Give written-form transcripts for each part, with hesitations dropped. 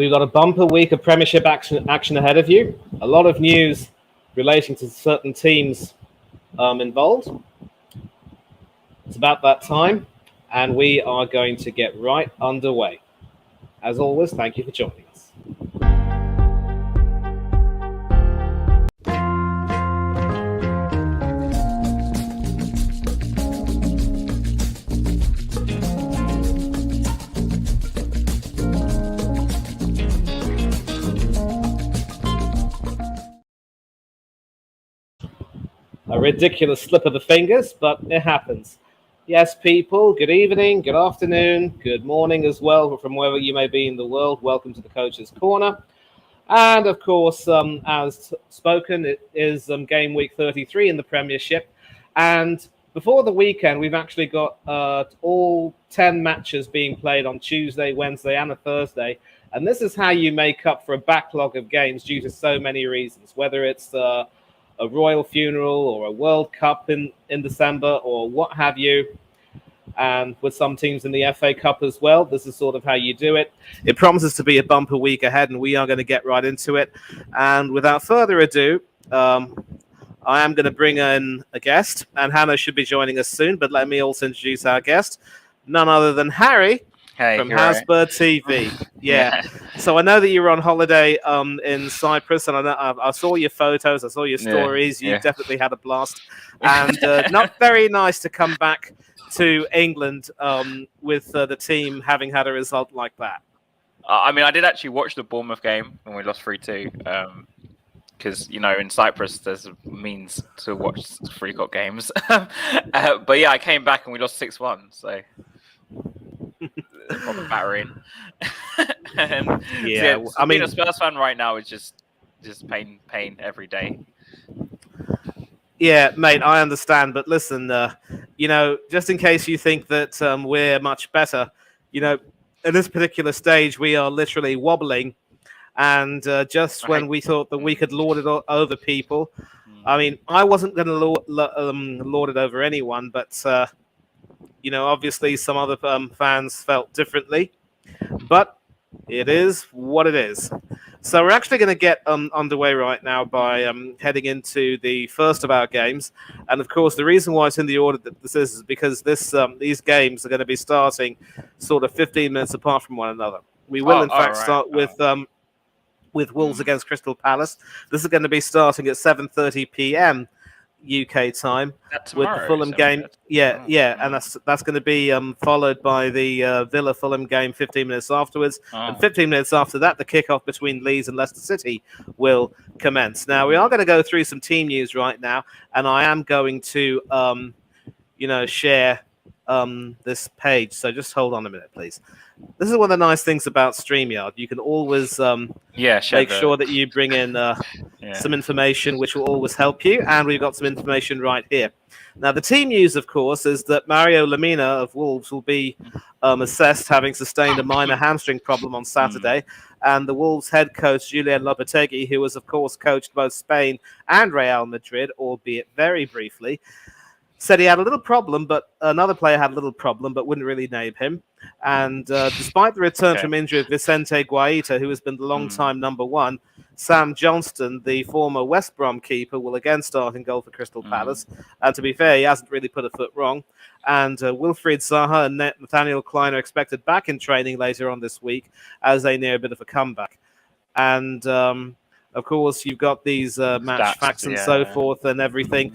We've got a bumper week of Premiership action ahead of you. A lot of news relating to certain teams involved. It's about that time, and we are going to get right underway. As always, thank you for joining us. A ridiculous slip of the fingers, but it happens. Yes, people, good evening, good afternoon, good morning as well, from wherever you may be in the world. Welcome to the Coach's Corner. And of course, as spoken, it is game week 33 in the Premiership. And before the weekend, we've actually got all 10 matches being played on Tuesday, Wednesday, and a Thursday. And this is how you make up for a backlog of games due to so many reasons, whether it's a royal funeral or a World Cup in December or what have you. And with some teams in the FA Cup as well, this is sort of how you do it. It promises to be a bumper week ahead, and we are going to get right into it. And without further ado, I am going to bring in a guest, and Hannah should be joining us soon, but let me also introduce our guest, none other than Harry. Hey, from Hasbird TV. Yeah. So I know that you were on holiday in Cyprus, and I saw your photos, I saw your stories. You definitely had a blast. And not very nice to come back to England with the team having had a result like that. I mean, I did actually watch the Bournemouth game when we lost 3-2. Because, in Cyprus, there's a means to watch free-got games. But yeah, I came back and we lost 6-1. So... proper battering. And I mean, being a Spurs fan right now is just pain every day. Yeah, mate, I understand, but listen, just in case you think that we're much better, at this particular stage we are literally wobbling, and just when we thought that we could lord it over people, I mean, I wasn't going to lord it over anyone, but. Obviously some other fans felt differently, but it is what it is. So we're actually going to get underway right now by heading into the first of our games. And of course, the reason why it's in the order that this is because these games are going to be starting sort of 15 minutes apart from one another. We will, in fact, start with Wolves against Crystal Palace. This is going to be starting at 7:30 p.m. UK time with the Fulham game. And that's going to be followed by the Villa Fulham game 15 minutes afterwards. And 15 minutes after that, the kickoff between Leeds and Leicester City will commence. Now, we are going to go through some team news right now, and I am going to, share this page. So just hold on a minute, please. This is one of the nice things about StreamYard. You can always make sure that you bring in some information which will always help you. And we've got some information right here. Now, the team news, of course, is that Mario Lemina of Wolves will be assessed having sustained a minor hamstring problem on Saturday. And the Wolves head coach, Julian Lopetegui, who has, of course, coached both Spain and Real Madrid, albeit very briefly, said he had a little problem, but another player had a little problem, but wouldn't really name him. And despite the return from injury of Vicente Guaita, who has been the long-time number one, Sam Johnston, the former West Brom keeper, will again start in goal for Crystal Palace. And to be fair, he hasn't really put a foot wrong. And Wilfried Zaha and Nathaniel Klein are expected back in training later on this week as they near a bit of a comeback. And... of course, you've got these match facts and so forth and everything.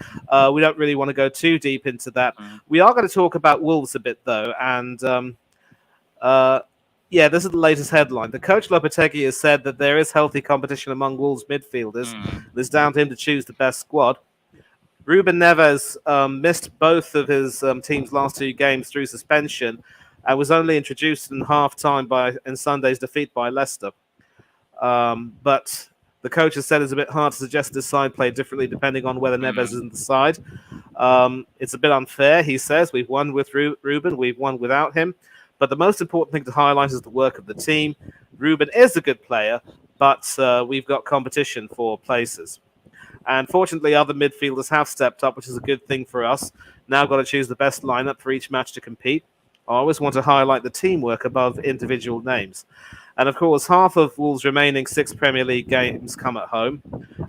We don't really want to go too deep into that. We are going to talk about Wolves a bit, though. And, this is the latest headline. The coach Lopetegui has said that there is healthy competition among Wolves midfielders. It's down to him to choose the best squad. Ruben Neves missed both of his team's last two games through suspension and was only introduced in half-time in Sunday's defeat by Leicester. But... the coach has said it's a bit hard to suggest this side play differently depending on whether Neves is in the side. It's a bit unfair, he says. We've won with Ruben, we've won without him. But the most important thing to highlight is the work of the team. Ruben is a good player, but we've got competition for places. And fortunately, other midfielders have stepped up, which is a good thing for us. Now got to choose the best lineup for each match to compete. I always want to highlight the teamwork above individual names. And of course, half of Wolves' remaining 6 Premier League games come at home.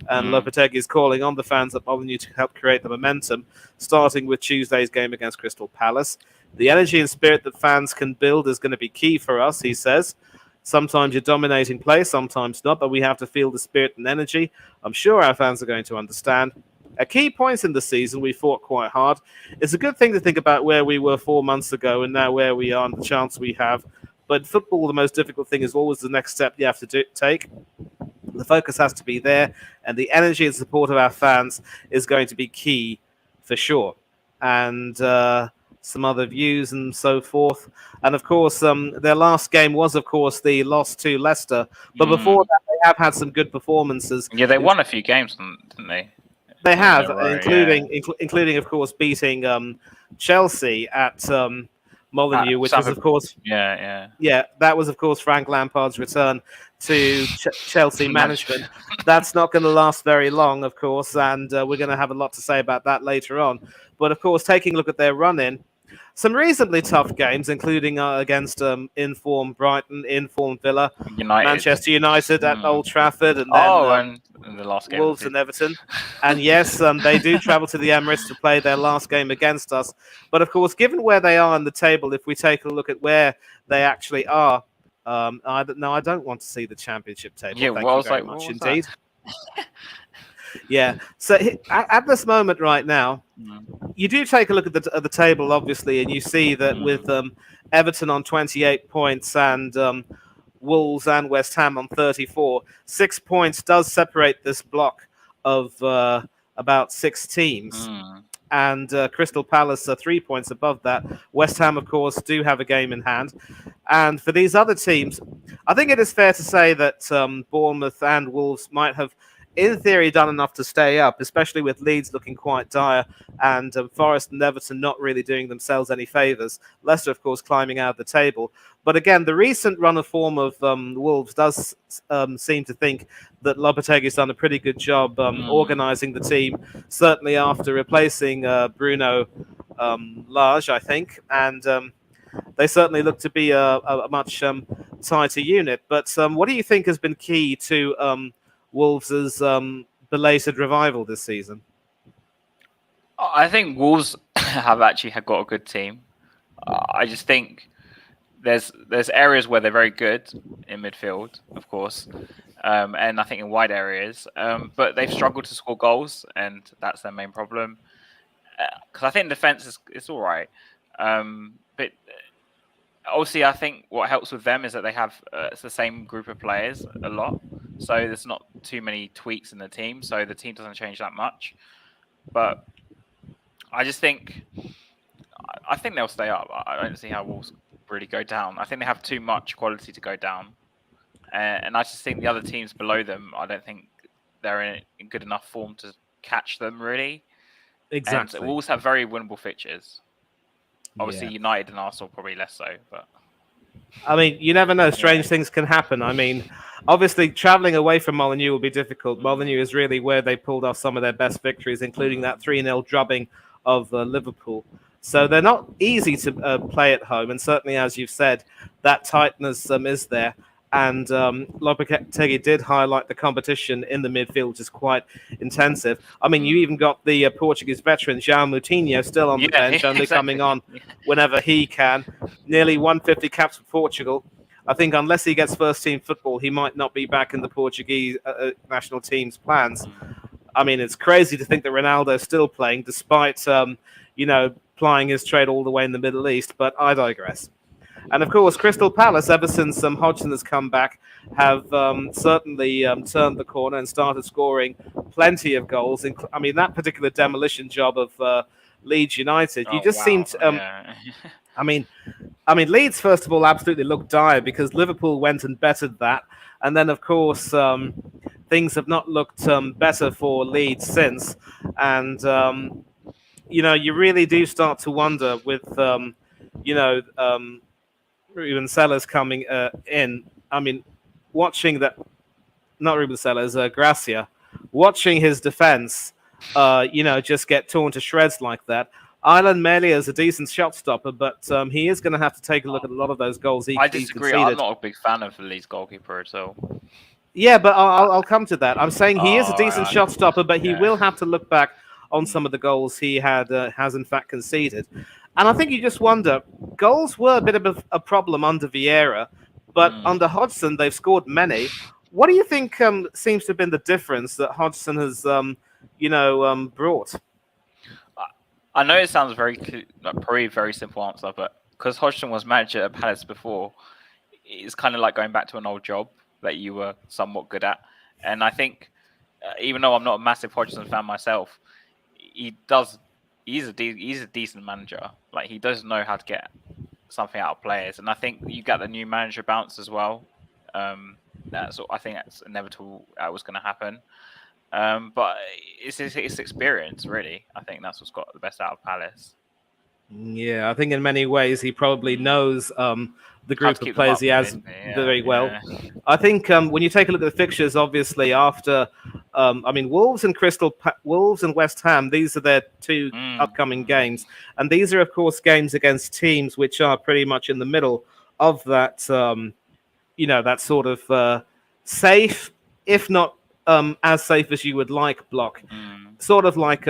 And Lopetegui is calling on the fans at Molineux to help create the momentum, starting with Tuesday's game against Crystal Palace. The energy and spirit that fans can build is going to be key for us, he says. Sometimes you're dominating play, sometimes not, but we have to feel the spirit and energy. I'm sure our fans are going to understand. At key points in the season, we fought quite hard. It's a good thing to think about where we were 4 months ago and now where we are and the chance we have. But in football, the most difficult thing is always the next step you have to take. The focus has to be there, and the energy and support of our fans is going to be key for sure. And some other views and so forth. And of course, their last game was, of course, the loss to Leicester. But before that, they have had some good performances. Yeah, they won a few games, didn't they? They have, including, of course, beating Chelsea at Molineux, which was, of course, that was, of course, Frank Lampard's return to Chelsea management. That's not going to last very long, of course, and we're going to have a lot to say about that later on. But, of course, taking a look at their run-in, some reasonably tough games, including against informed Brighton, informed Villa, Manchester United at Old Trafford, and then and the last game Wolves and Everton. And yes, they do travel to the Emirates to play their last game against us. But of course, given where they are on the table, if we take a look at where they actually are, I don't want to see the Championship table. Yeah, Thank you very much indeed. Yeah. So at this moment right now, you do take a look at the table, obviously, and you see that with Everton on 28 points and Wolves and West Ham on 34, 6 points does separate this block of about 6 teams. And Crystal Palace are 3 points above that. West Ham, of course, do have a game in hand. And for these other teams, I think it is fair to say that Bournemouth and Wolves might have, in theory, done enough to stay up, especially with Leeds looking quite dire and Forest and Everton not really doing themselves any favours. Leicester, of course, climbing out of the table. But again, the recent run of form of Wolves does seem to think that Lopetegui's done a pretty good job organising the team, certainly after replacing Bruno Lage, I think. And they certainly look to be a much tighter unit. But what do you think has been key to Wolves' belated revival this season? I think Wolves have actually got a good team. I just think there's areas where they're very good in midfield, of course, and I think in wide areas, but they've struggled to score goals, and that's their main problem. Because I think defense is all right, but obviously I think what helps with them is that they have it's the same group of players a lot, so there's not too many tweaks in the team, so the team doesn't change that much. But I think they'll stay up. I don't see how Wolves really go down. I think they have too much quality to go down, and I just think the other teams below them, I don't think they're in good enough form to catch them really. Exactly. And Wolves have very winnable fixtures. Obviously, United and Arsenal probably less so, but I mean, you never know. Strange things can happen. I mean, obviously, travelling away from Molineux will be difficult. Molineux is really where they pulled off some of their best victories, including that 3-0 drubbing of Liverpool. So they're not easy to play at home. And certainly, as you've said, that tightness is there. And Lopetegui did highlight the competition in the midfield, which is quite intensive. I mean, you even got the Portuguese veteran, João Moutinho, still on the bench, only coming on whenever he can. Nearly 150 caps for Portugal. I think unless he gets first-team football, he might not be back in the Portuguese national team's plans. I mean, it's crazy to think that Ronaldo's still playing, despite, plying his trade all the way in the Middle East, but I digress. And of course, Crystal Palace, ever since Hodgson has come back, have certainly turned the corner and started scoring plenty of goals. I mean, that particular demolition job of Leeds United, seem to. I mean, Leeds first of all absolutely looked dire because Liverpool went and bettered that, and then of course things have not looked better for Leeds since, and you really do start to wonder with Ruben Sellers coming in. I mean, watching that, not Ruben Sellers, Gracia, watching his defense, just get torn to shreds like that. Ireland Melia is a decent shot stopper, but he is going to have to take a look at a lot of those goals he I disagree. conceded. I'm not a big fan of the Leeds goalkeeper at all. Yeah, but I'll come to that. I'm saying he is a decent Right. shot stopper, but he Yeah. will have to look back on some of the goals he has in fact conceded. And I think you just wonder, goals were a bit of a problem under Vieira, but under Hodgson they've scored many. What do you think seems to have been the difference that Hodgson has, brought? I know it sounds probably a very simple answer, but because Hodgson was manager at Palace before, it's kind of like going back to an old job that you were somewhat good at. And I think, even though I'm not a massive Hodgson fan myself, he's a decent manager. Like, he does know how to get something out of players, and I think you get the new manager bounce as well. I think that's inevitable. That was going to happen. But it's experience, really. I think that's what's got the best out of Palace. Yeah, I think in many ways he probably knows the group of players he has very well. I think when you take a look at the fixtures, obviously after, Wolves and West Ham, these are their two upcoming games, and these are of course games against teams which are pretty much in the middle of that, that sort of safe, if not as safe as you would like block, sort of like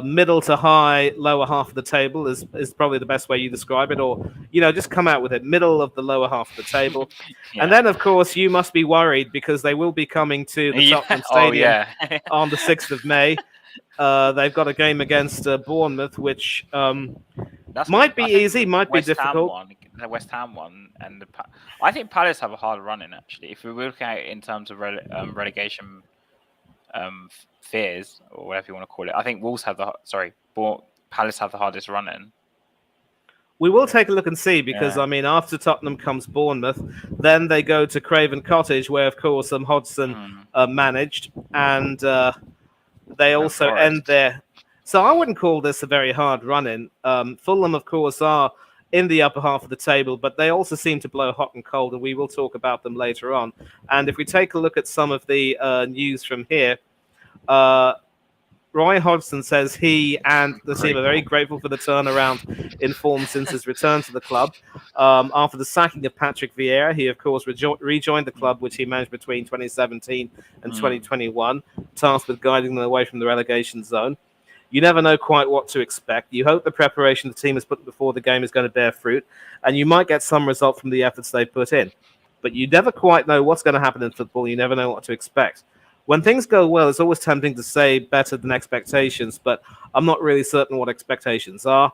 middle to high, lower half of the table is probably the best way you describe it, or just come out with it, middle of the lower half of the table. And then of course you must be worried because they will be coming to the Tottenham Stadium on the 6th of May. They've got a game against Bournemouth, which might be easy, might be difficult. The West Ham one, and I think Palace have a hard run in, actually. If we're looking at it in terms of relegation fears, or whatever you want to call it, I think Palace have the hardest run in. We will take a look and see, because after Tottenham comes Bournemouth, then they go to Craven Cottage, where of course Hodgson managed, and they also end there. So I wouldn't call this a very hard run-in. Fulham, of course, are in the upper half of the table, but they also seem to blow hot and cold, and we will talk about them later on. And if we take a look at some of the news from here, Roy Hodgson says he and the team are very grateful for the turnaround in form since his return to the club. After the sacking of Patrick Vieira, he, of course, rejoined the club, which he managed between 2017 and 2021, tasked with guiding them away from the relegation zone. You never know quite what to expect. You hope the preparation the team has put before the game is going to bear fruit, and you might get some result from the efforts they put in. But you never quite know what's going to happen in football. You never know what to expect. When things go well, it's always tempting to say better than expectations, but I'm not really certain what expectations are.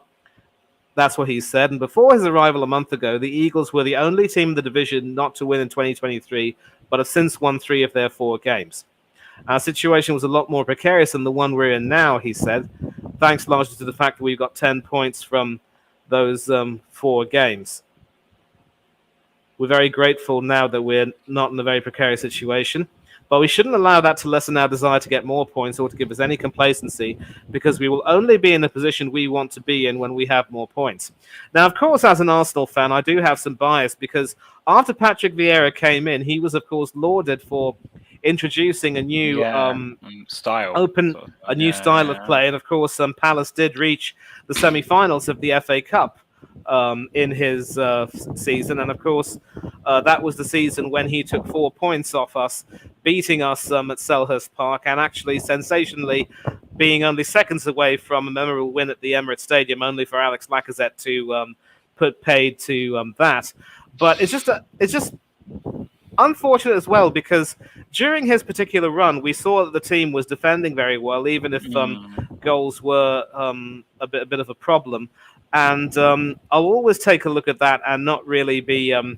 That's what he said. And before his arrival a month ago, the Eagles were the only team in the division not to win in 2023, but have since won 3 of their 4 games. Our situation was a lot more precarious than the one we're in now, he said, thanks largely to the fact that we've got 10 points from those 4 games. We're very grateful now that we're not in a very precarious situation, but we shouldn't allow that to lessen our desire to get more points or to give us any complacency, because we will only be in the position we want to be in when we have more points. Now, of course, as an Arsenal fan, I do have some bias, because after Patrick Vieira came in, he was, of course, lauded for introducing a new style, new style of play, and of course, Palace did reach the semi-finals of the FA Cup in his season, and of course, that was the season when he took 4 points off us, beating us at Selhurst Park, and actually sensationally being only seconds away from a memorable win at the Emirates Stadium, only for Alex Lacazette to put paid to that. But it's just unfortunate as well, because during his particular run, we saw that the team was defending very well, even if goals were a bit of a problem. And I'll always take a look at that and not really be and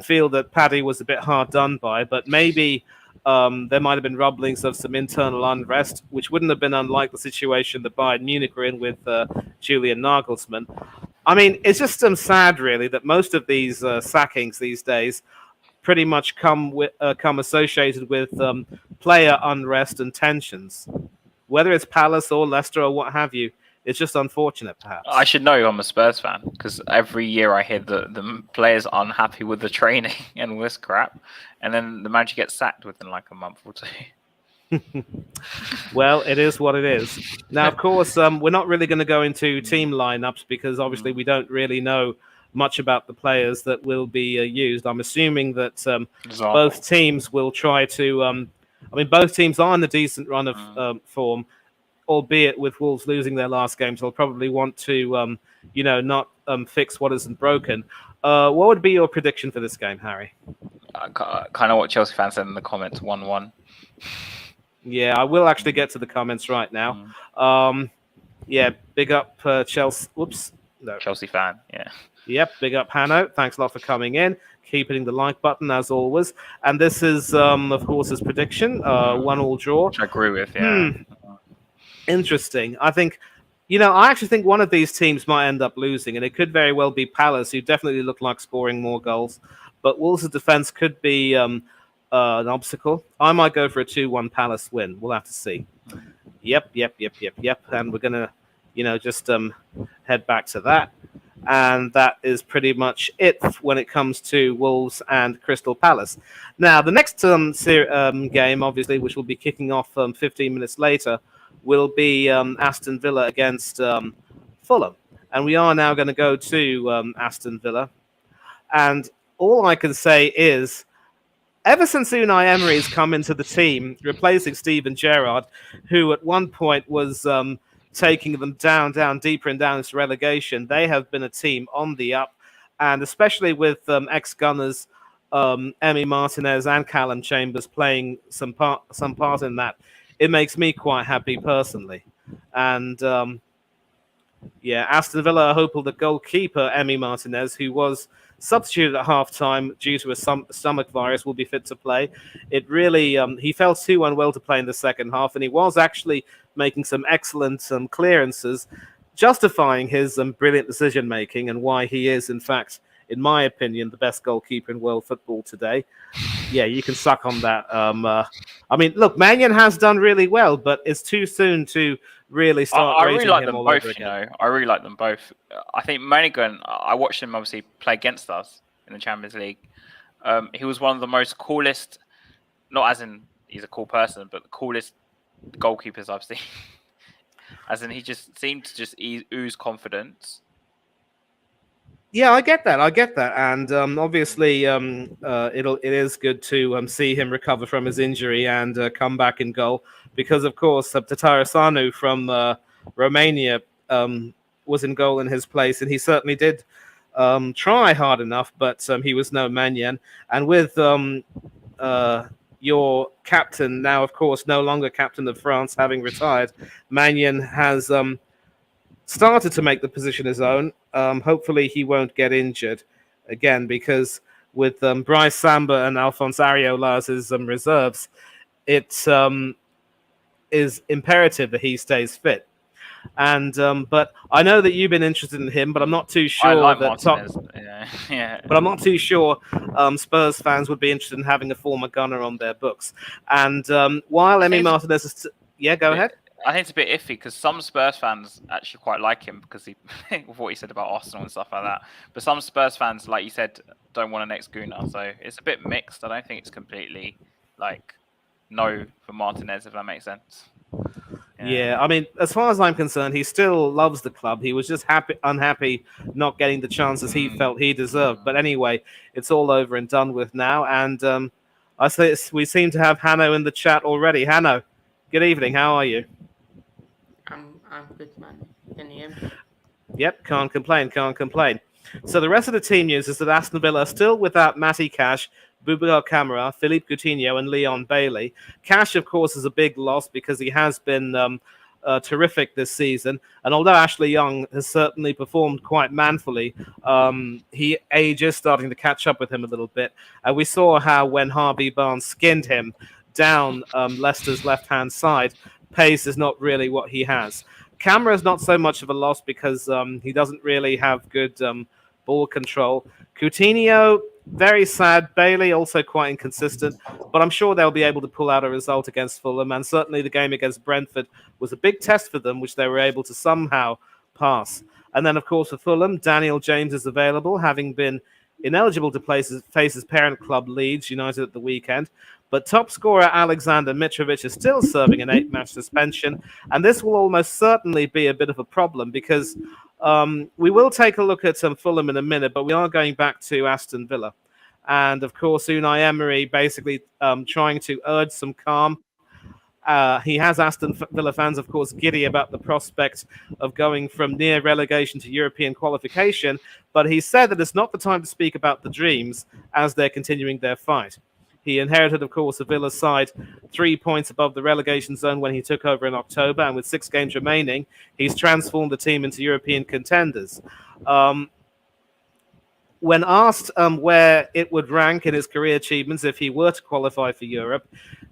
feel that Paddy was a bit hard done by. But maybe there might have been rumblings of some internal unrest, which wouldn't have been unlike the situation that Bayern Munich were in with Julian Nagelsmann. I mean, it's just sad, really, that most of these sackings these days pretty much come associated with player unrest and tensions. Whether it's Palace or Leicester or what have you, it's just unfortunate, perhaps. I should know I'm a Spurs fan, because every year I hear that the players are unhappy with the training and all this crap, and then the manager gets sacked within like a month or 2. Well, it is what it is. Now, of course, we're not really going to go into team lineups because obviously we don't really know much about the players that will be used. I'm assuming that both teams will try to. I mean, both teams are in a decent run of form, albeit with Wolves losing their last games. They'll probably want to, not fix what isn't broken. What would be your prediction for this game, Harry? Kind of what Chelsea fans said in the comments, 1-1. Yeah, I will actually get to the comments right now. Yeah, big up Chelsea. Whoops. No. Chelsea fan, yeah. Yep, big up Hanno. Thanks a lot for coming in. Keep hitting the like button as always. And this is, of course, his prediction. 1-1 draw. Which I agree with, yeah. Interesting. I think, I actually think one of these teams might end up losing, and it could very well be Palace, who definitely look like scoring more goals. But Wolves' defense could be an obstacle. I might go for a 2-1 Palace win. We'll have to see. Yep. And we're going to, just head back to that. And that is pretty much it when it comes to Wolves and Crystal Palace. Now, the next game, obviously, which will be kicking off 15 minutes later, will be Aston Villa against Fulham. And we are now going to go to Aston Villa. And all I can say is, ever since Unai Emery has come into the team, replacing Steven Gerrard, who at one point was taking them down, deeper and down into relegation, they have been a team on the up. And especially with ex-Gunners Emi Martinez and Callum Chambers playing some part in that, it makes me quite happy personally. And Aston Villa are hopeful that goalkeeper Emi Martinez, who was substituted at half-time due to a stomach virus, will be fit to play. It really, he felt too unwell to play in the second half, and he was actually making some excellent clearances, justifying his brilliant decision-making and why he is, in fact, in my opinion, the best goalkeeper in world football today. Yeah, you can suck on that. I mean, look, Mannion has done really well, but it's too soon to really start I really like him them all both, over again. I really like them both. I think Manigan, I watched him obviously play against us in the Champions League. He was one of the most coolest, not as in he's a cool person, but the coolest goalkeepers I've seen. As in he just seemed to just ooze confidence. Yeah, I get that, and obviously, it is good to see him recover from his injury and come back in goal, because of course Tatarasanu from Romania was in goal in his place, and he certainly did try hard enough, but he was no Mannion. And with your captain now, of course, no longer captain of France, having retired, Mannion has started to make the position his own. Hopefully he won't get injured again, because with Bryce Samba and Alphonse Areola as his reserves, it is imperative that he stays fit. And but I know that you've been interested in him, but I'm not too sure I like that yeah. But I'm not too sure Spurs fans would be interested in having a former Gunner on their books. And while Emi Martinez is... go ahead. I think it's a bit iffy because some Spurs fans actually quite like him because of what he said about Arsenal and stuff like that. But some Spurs fans, like you said, don't want an ex-Gunner. So it's a bit mixed. I don't think it's completely no for Martinez, if that makes sense. Yeah, I mean, as far as I'm concerned, he still loves the club. He was just unhappy not getting the chances he felt he deserved. But anyway, it's all over and done with now. And I say we seem to have Hanno in the chat already. Hanno, good evening. How are you? I'm good, man. Can you hear me? Yep, can't complain. So the rest of the team news is that Aston Villa are still without Matty Cash, Boubacar Kamara, Philippe Coutinho, and Leon Bailey. Cash, of course, is a big loss because he has been terrific this season. And although Ashley Young has certainly performed quite manfully, age is starting to catch up with him a little bit. And we saw how when Harvey Barnes skinned him down Leicester's left-hand side, pace is not really what he has. Camera is not so much of a loss because he doesn't really have good ball control. Coutinho, very sad. Bailey, also quite inconsistent. But I'm sure they'll be able to pull out a result against Fulham. And certainly the game against Brentford was a big test for them, which they were able to somehow pass. And then, of course, for Fulham, Daniel James is available, having been ineligible to face his parent club, Leeds United, at the weekend. But top scorer Alexander Mitrovic is still serving an 8-match suspension, and this will almost certainly be a bit of a problem because we will take a look at Fulham in a minute, but we are going back to Aston Villa. And of course, Unai Emery basically trying to urge some calm. He has Aston Villa fans, of course, giddy about the prospect of going from near relegation to European qualification, but he said that it's not the time to speak about the dreams as they're continuing their fight. He inherited, of course, a Villa side 3 points above the relegation zone when he took over in October, and with 6 games remaining, he's transformed the team into European contenders. When asked where it would rank in his career achievements if he were to qualify for Europe,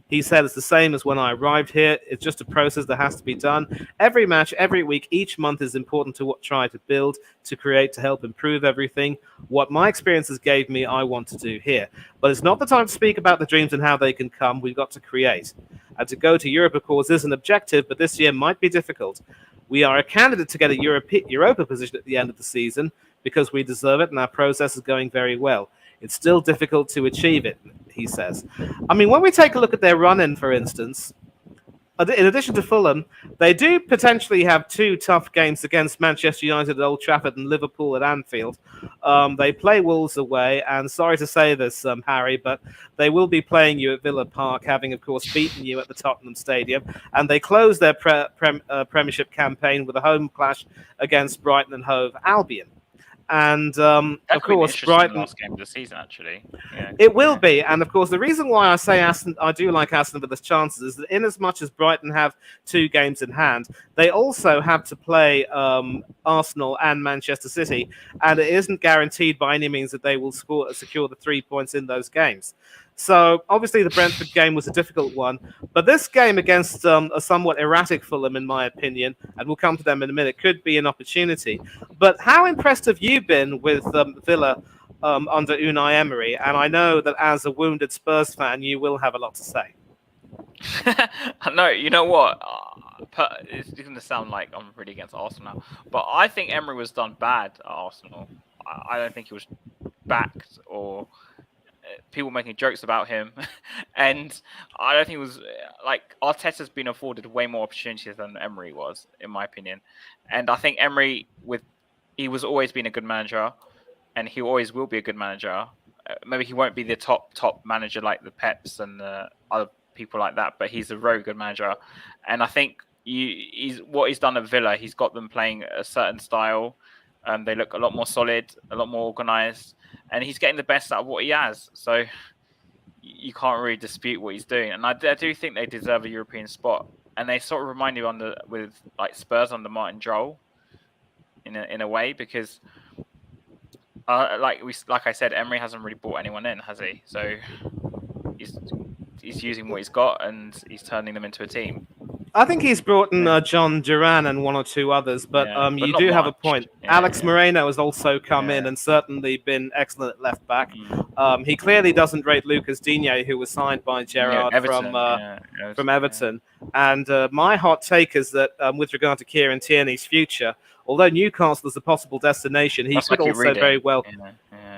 he said it's the same as when I arrived here. It's just a process that has to be done. Every match, every week, each month is important to try to build, to create, to help improve everything. What my experiences gave me, I want to do here. But it's not the time to speak about the dreams and how they can come. We've got to create. And to go to Europe, of course, is an objective, but this year might be difficult. We are a candidate to get a Europa position at the end of the season because we deserve it and our process is going very well. It's still difficult to achieve it, he says. I mean, when we take a look at their run-in, for instance, in addition to Fulham, they do potentially have 2 tough games against Manchester United at Old Trafford and Liverpool at Anfield. They play Wolves away, and sorry to say this, Harry, but they will be playing you at Villa Park, having, of course, beaten you at the Tottenham Stadium. And they close their Premiership campaign with a home clash against Brighton and Hove Albion. And of course, Brighton. Last game of the season, actually. Yeah. It will be, and of course, the reason why I say I do like Aston Villa's chances is that in as much as Brighton have 2 games in hand, they also have to play Arsenal and Manchester City, and it isn't guaranteed by any means that they will secure the 3 points in those games. So obviously the Brentford game was a difficult one, but this game against a somewhat erratic Fulham, in my opinion, and we'll come to them in a minute, could be an opportunity. But how impressed have you been with Villa under Unai Emery? And I know that as a wounded Spurs fan, you will have a lot to say. No, you know what? It's going to sound like I'm really against Arsenal now, but I think Emery was done bad at Arsenal. I don't think he was backed or people making jokes about him, and I don't think it was like Arteta's been afforded way more opportunities than Emery was, in my opinion. And I think Emery, he was always been a good manager, and he always will be a good manager. Maybe he won't be the top manager like the Peps and other people like that, but he's a very good manager. And I think what he's done at Villa, he's got them playing a certain style. They look a lot more solid, a lot more organised, and he's getting the best out of what he has. So you can't really dispute what he's doing. And I do think they deserve a European spot. And they sort of remind you with like Spurs under Martin Jol in a way, because like I said, Emery hasn't really brought anyone in, has he? So he's using what he's got and he's turning them into a team. I think he's brought in John Duran and 1 or 2 others, but you do have a point. Alex Moreno has also come in and certainly been excellent at left back. He clearly doesn't rate Lucas Digne, who was signed by Gerrard from Everton. And my hot take is that with regard to Kieran Tierney's future, although Newcastle is a possible destination, he could also very well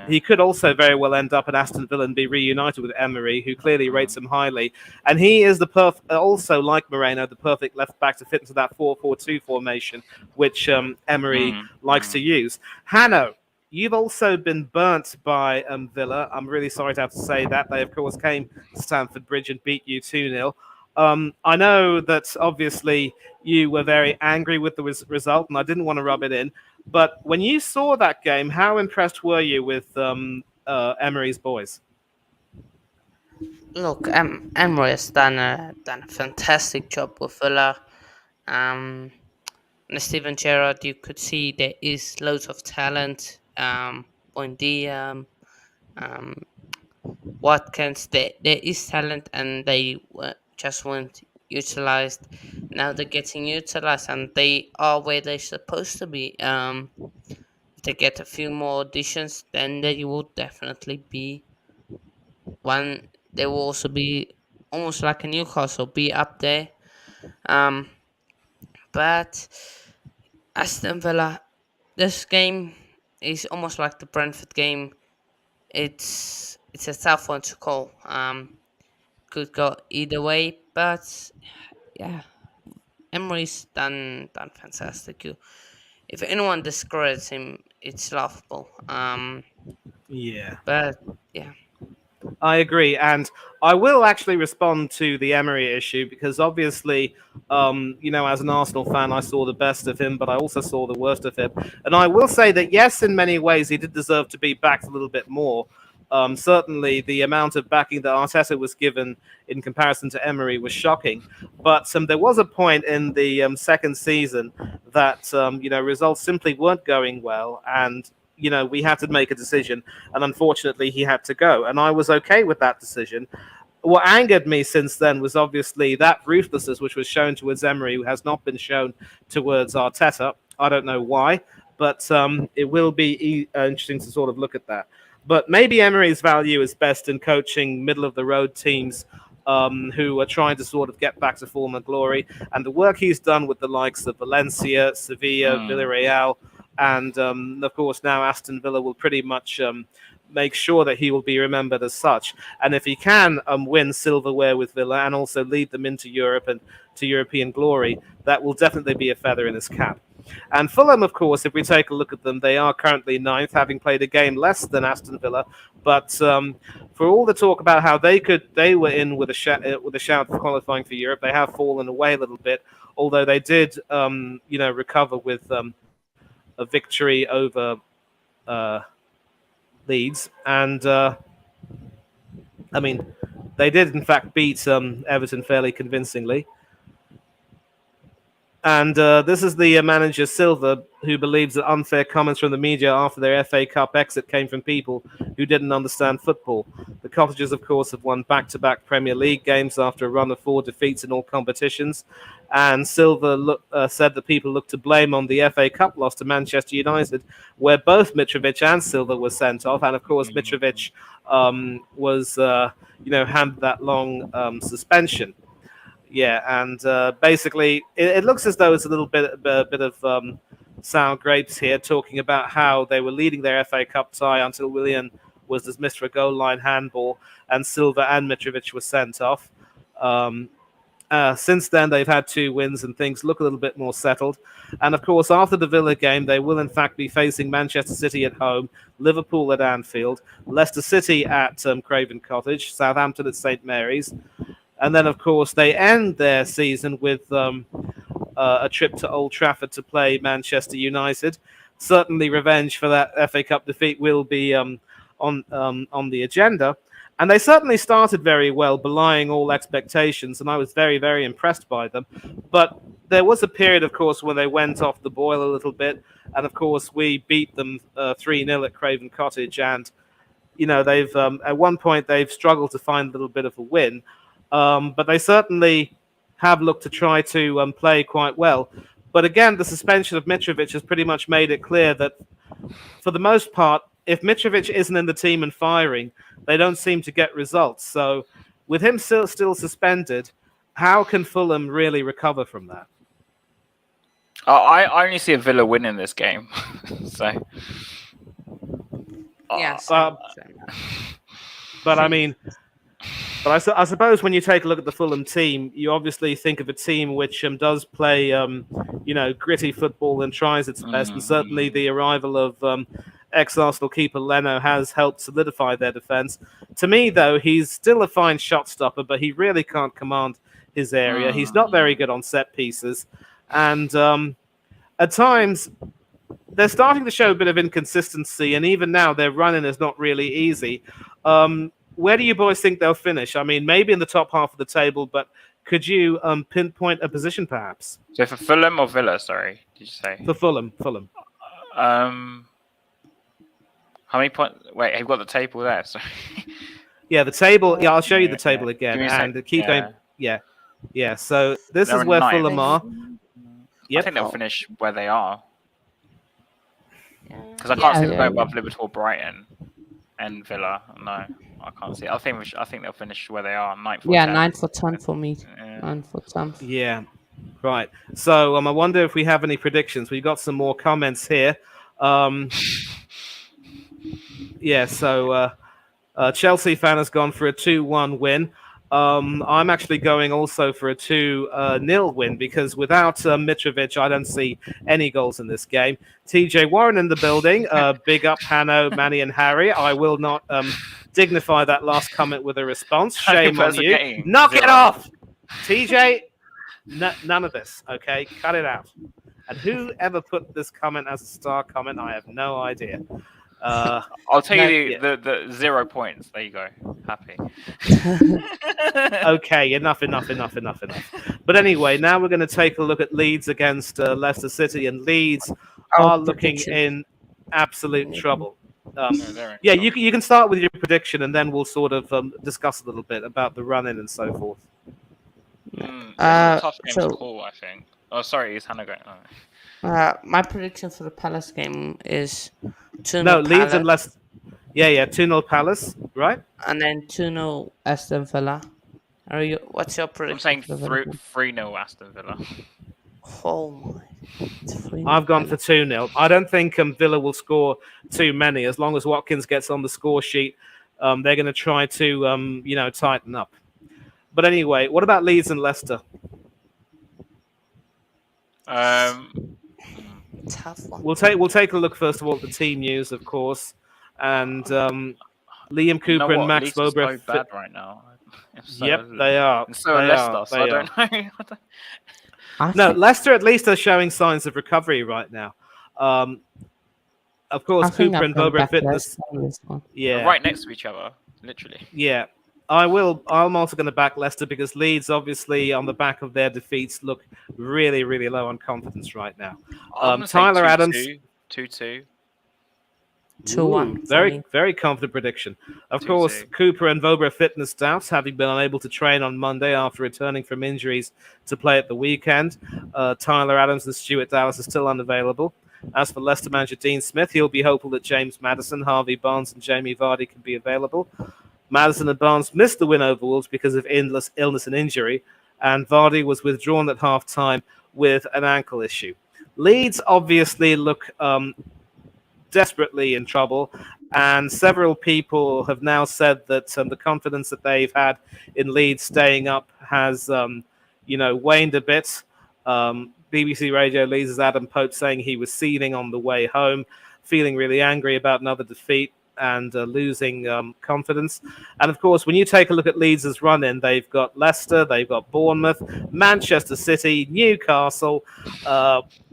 he could also very well end up at Aston Villa and be reunited with Emery, who clearly rates him highly. And he is also like Moreno, the perfect left back to fit into that 4-4-2 formation, which Emery likes to use. Hanno, you've also been burnt by Villa. I'm really sorry to have to say that. They, of course, came to Stamford Bridge and beat you 2-0. I know that obviously you were very angry with the result, and I didn't want to rub it in. But when you saw that game, how impressed were you with Emery's boys? Look, Emery has done a fantastic job with Villa. And Steven Gerrard, you could see there is loads of talent. Buendia, Watkins, there is talent, and they just weren't utilized. Now they're getting utilized, and they are where they're supposed to be. If they get a few more additions, then they will definitely be one. They will also be almost like a Newcastle, be up there. But Aston Villa, this game is almost like the Brentford game. It's a tough one to call. could go either way, but yeah, Emery's done fantastic. If anyone discredits him, it's laughable. Yeah. But yeah, I agree, and I will actually respond to the Emery issue because obviously, as an Arsenal fan, I saw the best of him, but I also saw the worst of him. And I will say that yes, in many ways, he did deserve to be backed a little bit more. Certainly, the amount of backing that Arteta was given in comparison to Emery was shocking. But there was a point in the second season that results simply weren't going well, and we had to make a decision, and unfortunately, he had to go. And I was okay with that decision. What angered me since then was obviously that ruthlessness which was shown towards Emery, who has not been shown towards Arteta. I don't know why, but it will be interesting to sort of look at that. But maybe Emery's value is best in coaching middle-of-the-road teams who are trying to sort of get back to form and glory. And the work he's done with the likes of Valencia, Sevilla, Villarreal, and of course now Aston Villa will pretty much make sure that he will be remembered as such. And if he can win silverware with Villa and also lead them into Europe and to European glory, that will definitely be a feather in his cap. And Fulham, of course, if we take a look at them, they are currently ninth, having played a game less than Aston Villa. But for all the talk about how they were in with a shout for qualifying for Europe, they have fallen away a little bit. Although they did, recover with a victory over Leeds, and they did in fact beat Everton fairly convincingly. And this is the manager, Silva, who believes that unfair comments from the media after their FA Cup exit came from people who didn't understand football. The Cottagers, of course, have won back-to-back Premier League games after a run of 4 defeats in all competitions. And Silva said that people look to blame on the FA Cup loss to Manchester United, where both Mitrovic and Silva were sent off. And, of course, Mitrovic was handed that long suspension. Yeah, and basically, it looks as though it's a little bit of sour grapes here, talking about how they were leading their FA Cup tie until Willian was dismissed for a goal line handball, and Silva and Mitrovic were sent off. Since then, they've had 2 wins, and things look a little bit more settled. And of course, after the Villa game, they will in fact be facing Manchester City at home, Liverpool at Anfield, Leicester City at Craven Cottage, Southampton at St Mary's. And then, of course, they end their season with a trip to Old Trafford to play Manchester United. Certainly, revenge for that FA Cup defeat will be on the agenda. And they certainly started very well, belying all expectations, and I was very, very impressed by them. But there was a period, of course, when they went off the boil a little bit. And, of course, we beat them 3-0 at Craven Cottage. And, they've at one point, they've struggled to find a little bit of a win. But they certainly have looked to try to play quite well. But again, the suspension of Mitrovic has pretty much made it clear that, for the most part, if Mitrovic isn't in the team and firing, they don't seem to get results. So with him still suspended, how can Fulham really recover from that? I only see a Villa winning this game. So yeah. But I mean... But I suppose when you take a look at the Fulham team, you obviously think of a team which does play, gritty football and tries its best. And certainly the arrival of ex-Arsenal keeper Leno has helped solidify their defence. To me, though, he's still a fine shot stopper, but he really can't command his area. He's not very good on set pieces. And at times, they're starting to show a bit of inconsistency. And even now, their running is not really easy. Where do you boys think they'll finish? I mean, maybe in the top half of the table, but could you pinpoint a position, perhaps? So for Fulham or Villa, sorry, did you say? For Fulham. How many points? Wait, I've got the table there. Sorry. Yeah, the table. Yeah, I'll show you the table again. And keep going. Yeah. So this is where Fulham are. Yep. I think they'll finish where they are. Because I can't see them going above Liverpool, Brighton, and Villa. No, I can't see it. I think they'll finish where they are, 9th or 10th. 9th or 10th for me. 9th or 10th. Yeah, right. So I wonder if we have any predictions. We've got some more comments here. So Chelsea fan has gone for a 2-1 win. I'm actually going also for a 2-0 win because without Mitrovic, I don't see any goals in this game. TJ Warren in the building. Big up, Hanno, Manny, and Harry. I will not dignify that last comment with a response. How many Shame on players are you. getting? Knock it 0. off! TJ, none of this, okay? Cut it out. And whoever put this comment as a star comment, I have no idea. I'll tell no, you yeah. the 0 points. There you go. Happy. Okay, enough. But anyway, now we're going to take a look at Leeds against Leicester City, and Leeds Our are looking prediction. in absolute trouble. No, they're in Yeah, trouble. you can start with your prediction, and then we'll sort of discuss a little bit about the run-in and so forth. This is a tough game to So call, I think. Oh, sorry, is Hannah going? Oh. my prediction for the Palace game is 2-0 No, Leeds and Palace, Leicester. Yeah, 2-0 Palace, right? and then 2-0 Aston Villa. What's your prediction? I'm saying for the Villa game? 3-0 Aston Villa. Oh my! It's 3-0 I've gone Villa. for 2-0. I don't think Villa will score too many. As long as Watkins gets on the score sheet, they're going to try to, tighten up. But anyway, what about Leeds and Leicester? Tough one. We'll take a look first of all at the team news, of course, and Liam Cooper You know and what? Max Leeds are Mowbray. so bad right now. Yep, they are. And so are They Leicester. are. So They I are. don't know. I No, think, Leicester at least are showing signs of recovery right now. Of course, I think Cooper I'm and going Mowbray back Fitness. Leicester on this one. Yeah, Right next to each other, literally. yeah. I'm also going to back Leicester because Leeds, obviously, on the back of their defeats, look really, really low on confidence right now. I'm gonna Tyler say Adams. 2-2. 2-1 for Very, me. very confident prediction. Of 2-2. course, Cooper and Vobra fitness doubts, having been unable to train on Monday after returning from injuries to play at the weekend. Tyler Adams and Stuart Dallas are still unavailable. As for Leicester manager Dean Smith, he'll be hopeful that James Maddison, Harvey Barnes, and Jamie Vardy can be available. Maddison and Barnes missed the win over Wolves because of illness and injury, and Vardy was withdrawn at half-time with an ankle issue. Leeds obviously look desperately in trouble, and several people have now said that the confidence that they've had in Leeds staying up has, waned a bit. BBC Radio Leeds' Adam Pope saying he was seething on the way home, feeling really angry about another defeat and losing confidence. And of course, when you take a look at Leeds' run-in, they've got Leicester, they've got Bournemouth, Manchester City, Newcastle,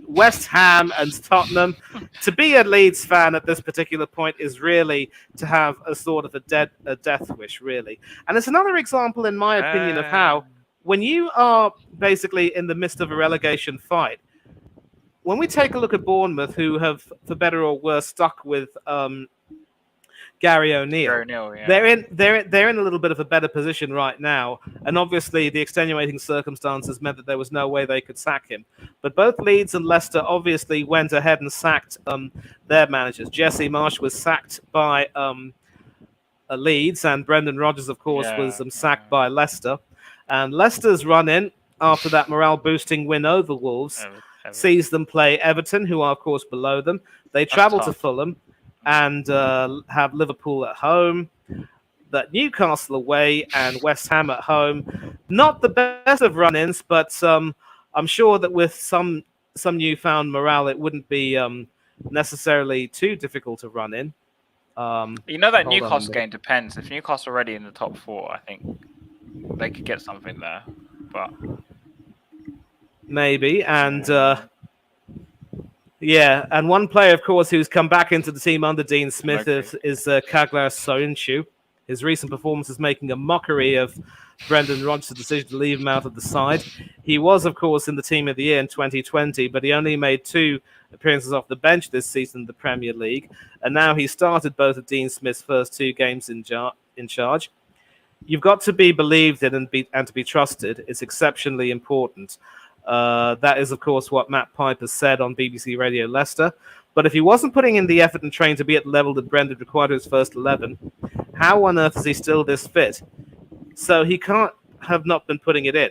West Ham and Tottenham. To be a Leeds fan at this particular point is really to have a sort of a death wish, really. And it's another example, in my opinion, of how when you are basically in the midst of a relegation fight, when we take a look at Bournemouth, who have, for better or worse, stuck with Gary O'Neill. Yeah. They're in a little bit of a better position right now, and obviously the extenuating circumstances meant that there was no way they could sack him. But both Leeds and Leicester obviously went ahead and sacked their managers. Jesse Marsh was sacked by Leeds, and Brendan Rodgers, of course, was sacked by Leicester. And Leicester's run-in after that morale-boosting win over Wolves sees them play Everton, who are, of course, below them. They travel to Fulham and have Liverpool at home, that Newcastle away, and West Ham at home. Not the best of run-ins, but I'm sure that with some newfound morale, it wouldn't be necessarily too difficult to run in. That Newcastle game depends. If Newcastle are already in the top 4, I think they could get something there. But maybe, and and one player, of course, who's come back into the team under Dean Smith is Kaglar Soyuncu. His recent performance is making a mockery of Brendan Rodgers' decision to leave him out of the side. He was, of course, in the Team of the Year in 2020, but he only made 2 appearances off the bench this season in the Premier League, and now he started both of Dean Smith's first 2 games in charge. You've got to be believed in and to be trusted. It's exceptionally important. That is, of course, what Matt Piper said on BBC Radio Leicester. But if he wasn't putting in the effort and training to be at the level that Brendan required to his first 11, how on earth is he still this fit? So he can't have not been putting it in.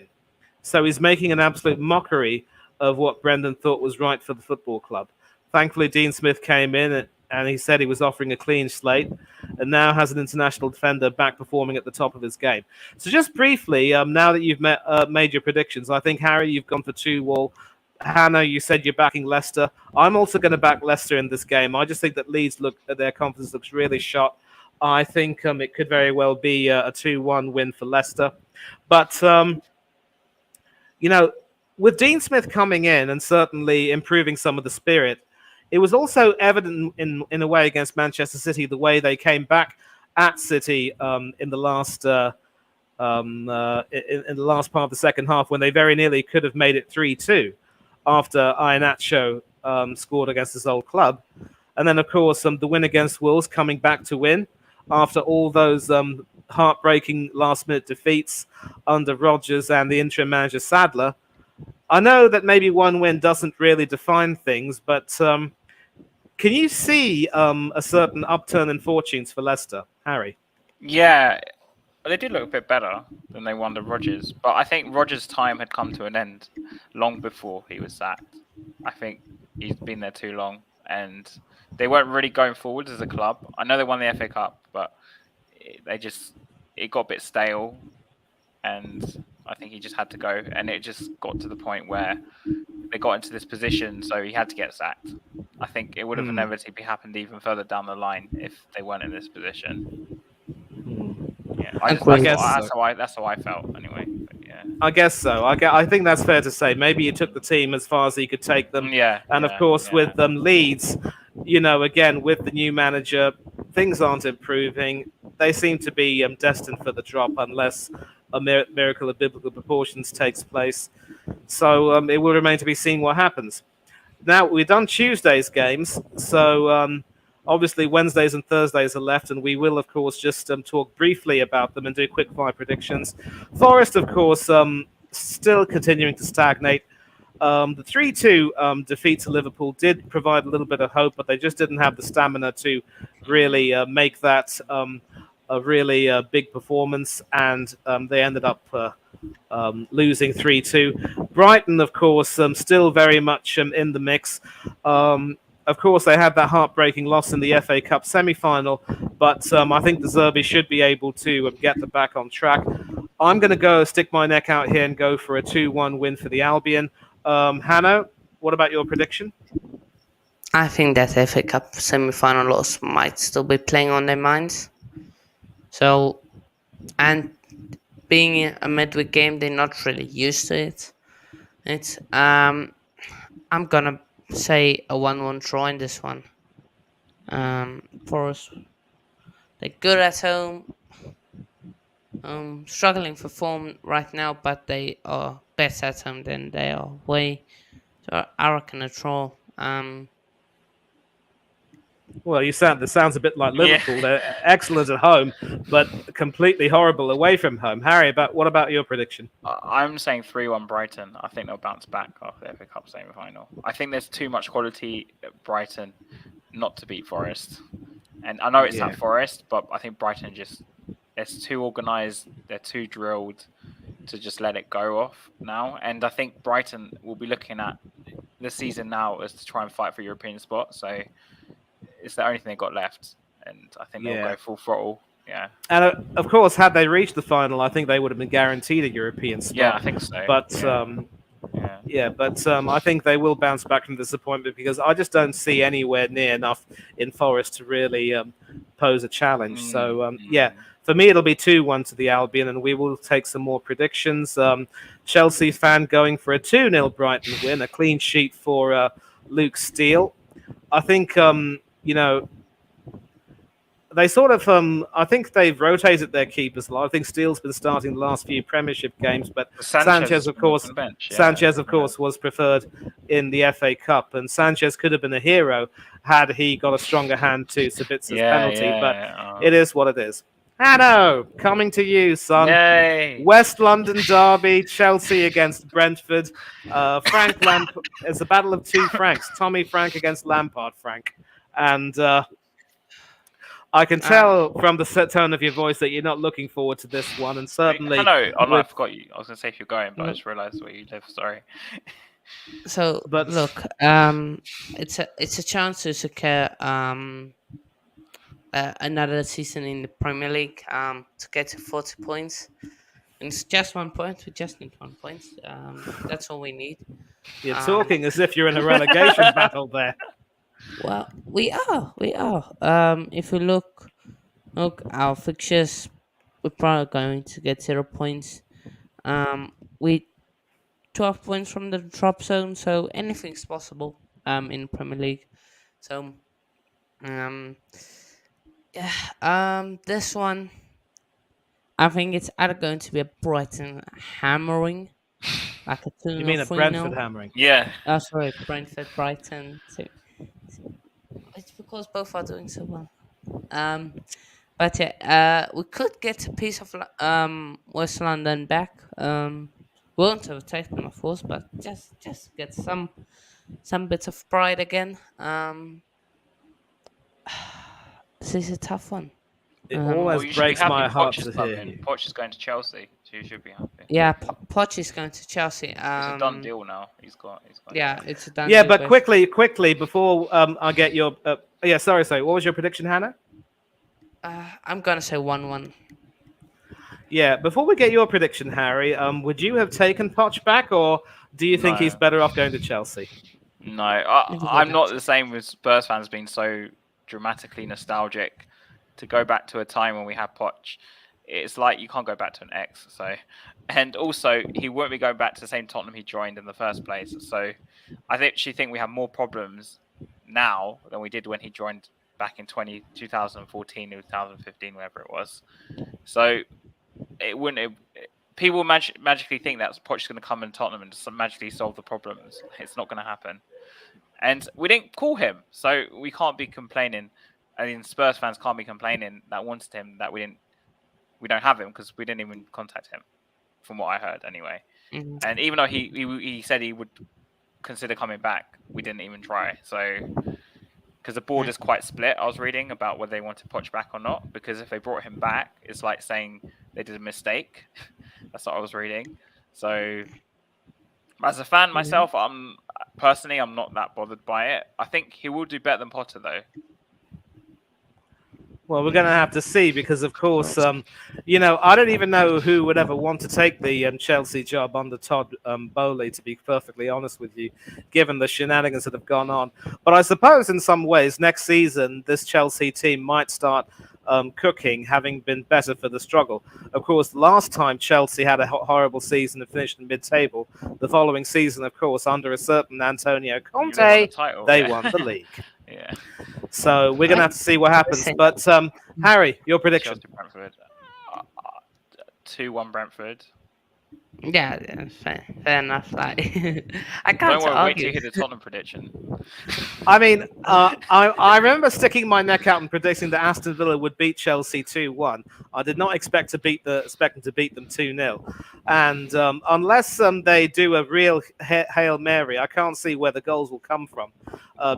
So he's making an absolute mockery of what Brendan thought was right for the football club. Thankfully, Dean Smith came in and he said he was offering a clean slate, and now has an international defender back performing at the top of his game. So just briefly, now that you've made your predictions, I think, Harry, you've gone for 2-2. Hannah, you said you're backing Leicester. I'm also going to back Leicester in this game. I just think that Leeds their confidence looks really shot. I think it could very well be a 2-1 win for Leicester. But, with Dean Smith coming in and certainly improving some of the spirit, it was also evident in a way against Manchester City, the way they came back at City in the last in the last part of the second half, when they very nearly could have made it 3-2 after Iheanacho scored against his old club. And then, of course, the win against Wolves, coming back to win after all those heartbreaking last-minute defeats under Rodgers and the interim manager Sadler. I know that maybe one win doesn't really define things, but can you see a certain upturn in fortunes for Leicester, Harry? Yeah, they did look a bit better than they won under Rodgers, but I think Rodgers' time had come to an end long before he was sacked. I think he's been there too long, and they weren't really going forward as a club. I know they won the FA Cup, but it got a bit stale, and I think he just had to go, and it just got to the point where they got into this position, so he had to get sacked. I think it would have inevitably happened even further down the line if they weren't in this position. Yeah, that's how I felt anyway. But yeah, I guess so. I think that's fair to say. Maybe he took the team as far as he could take them. And of course, with Leeds, again, with the new manager, things aren't improving. They seem to be destined for the drop unless a miracle of biblical proportions takes place. So it will remain to be seen what happens. Now, we've done Tuesday's games, so obviously Wednesdays and Thursdays are left, and we will, of course, just talk briefly about them and do quick fire predictions. Forest, of course, still continuing to stagnate. The 3-2 defeat to Liverpool did provide a little bit of hope, but they just didn't have the stamina to really make that a really big performance, and they ended up losing 3-2. Brighton, of course, still very much in the mix. Of course, they had that heartbreaking loss in the FA Cup semi-final, but I think the Zerbi should be able to get them back on track. I'm going to stick my neck out here and go for a 2-1 win for the Albion. Hanno, what about your prediction? I think that FA Cup semi-final loss might still be playing on their minds. So, and being a midweek game, they're not really used to it. I'm gonna say a 1-1 draw in this one. Forest, they're good at home. Struggling for form right now, but they are better at home than they are away. So I reckon a draw. Well, this sounds a bit like Liverpool. Yeah. They're excellent at home, but completely horrible away from home. Harry, what about your prediction? I'm saying 3-1 Brighton. I think they'll bounce back after the FA Cup semi-final. I think there's too much quality at Brighton not to beat Forest. And I know it's at Forest, but I think Brighton it's too organised. They're too drilled to just let it go off now. And I think Brighton will be looking at the season now as to try and fight for European spot. So it's the only thing they've got left, and I think they'll go full throttle. Yeah, and of course, had they reached the final, I think they would have been guaranteed a European spot. Yeah, I think so. But I think they will bounce back from disappointment, because I just don't see anywhere near enough in Forest to really pose a challenge. So for me, it'll be 2-1 to the Albion, and we will take some more predictions. Chelsea fan going for a 2-0 Brighton win, a clean sheet for Luke Steele. I think they sort of, I think they've rotated their keepers a lot. I think Steele's been starting the last few Premiership games, but Sanchez, of course, was preferred in the FA Cup, and Sanchez could have been a hero had he got a stronger hand to Sabitzer's penalty, but it is what it is. Hanno, coming to you, son. Yay. West London derby, Chelsea against Brentford. Frank Lampard. It's a battle of two Franks. Tommy Frank against Lampard Frank. And I can tell from the tone of your voice that you're not looking forward to this one. And certainly... I forgot you. I was going to say if you're going, but I just realised where you live. Sorry. So But look, it's a chance to secure another season in the Premier League to get to 40 points. And it's just 1 point. We just need 1 point. That's all we need. you're Um, talking as if you're in a relegation battle there. well, we are. We are. If we look our fixtures, we're probably going to get 0 points. We 12 points from the drop zone, so anything's possible. In Premier League. So um, yeah. This one, I think it's either going to be a Brighton hammering, like a 2 You 0 mean a 3 Brentford 0. hammering? Yeah. Oh, sorry, Brentford, Brighton. It's because both are doing so well. Um, but yeah, we could get a piece of West London back. Won't overtake them, of course, but just get some bits of pride again. This is a tough one. It Well, always you should be breaks happy. my heart Poch is to hear coming. you. Poch is going to Chelsea, so you should be happy. Yeah, Poch is going to Chelsea. It's a done deal now. He's got. Yeah, it's a done Yeah, deal. but quickly before I get your yeah, sorry. What was your prediction, Hannah? I'm gonna say 1-1. Yeah, before we get your prediction, Harry, would you have taken Poch back, or do you think he's No. better off going to Chelsea? No, If we go I'm back not to- the same with Spurs fans being so dramatically nostalgic to go back to a time when we had Poch. It's like you can't go back to an ex. So, and also he won't be going back to the same Tottenham he joined in the first place. So, I actually think we have more problems now than we did when he joined back in 2014, 2015, whatever it was. So, it wouldn't. People magically think that Poch is going to come in Tottenham and just magically solve the problems. It's not going to happen. And we didn't call him, so we can't be complaining. I mean, Spurs fans can't be complaining that wanted him that we don't have him because we didn't even contact him, from what I heard anyway. Mhm. And even though he said he would consider coming back, we didn't even try. So because the board is quite split, I was reading about whether they wanted Poch back or not. Because if they brought him back, it's like saying they did a mistake. That's what I was reading. So as a fan myself, I'm not that bothered by it. I think he will do better than Potter though. Well, we're going to have to see because, of course, I don't even know who would ever want to take the Chelsea job under Todd Bowley, to be perfectly honest with you, given the shenanigans that have gone on. But I suppose in some ways, next season, this Chelsea team might start cooking, having been better for the struggle. Of course, last time Chelsea had a horrible season and finished in mid-table. The following season, of course, under a certain Antonio Conte, they won the league. Yeah. So we're going to have to see what happens. But Harry, your prediction? Chelsea Brentford. 2-1 Brentford. Yeah, fair enough. Like, I can't Don't worry, wait argue. till you hear the Tottenham prediction. I mean, I remember sticking my neck out and predicting that Aston Villa would beat Chelsea 2-1. I did not expect them to beat them 2-0. And unless they do a real Hail Mary, I can't see where the goals will come from.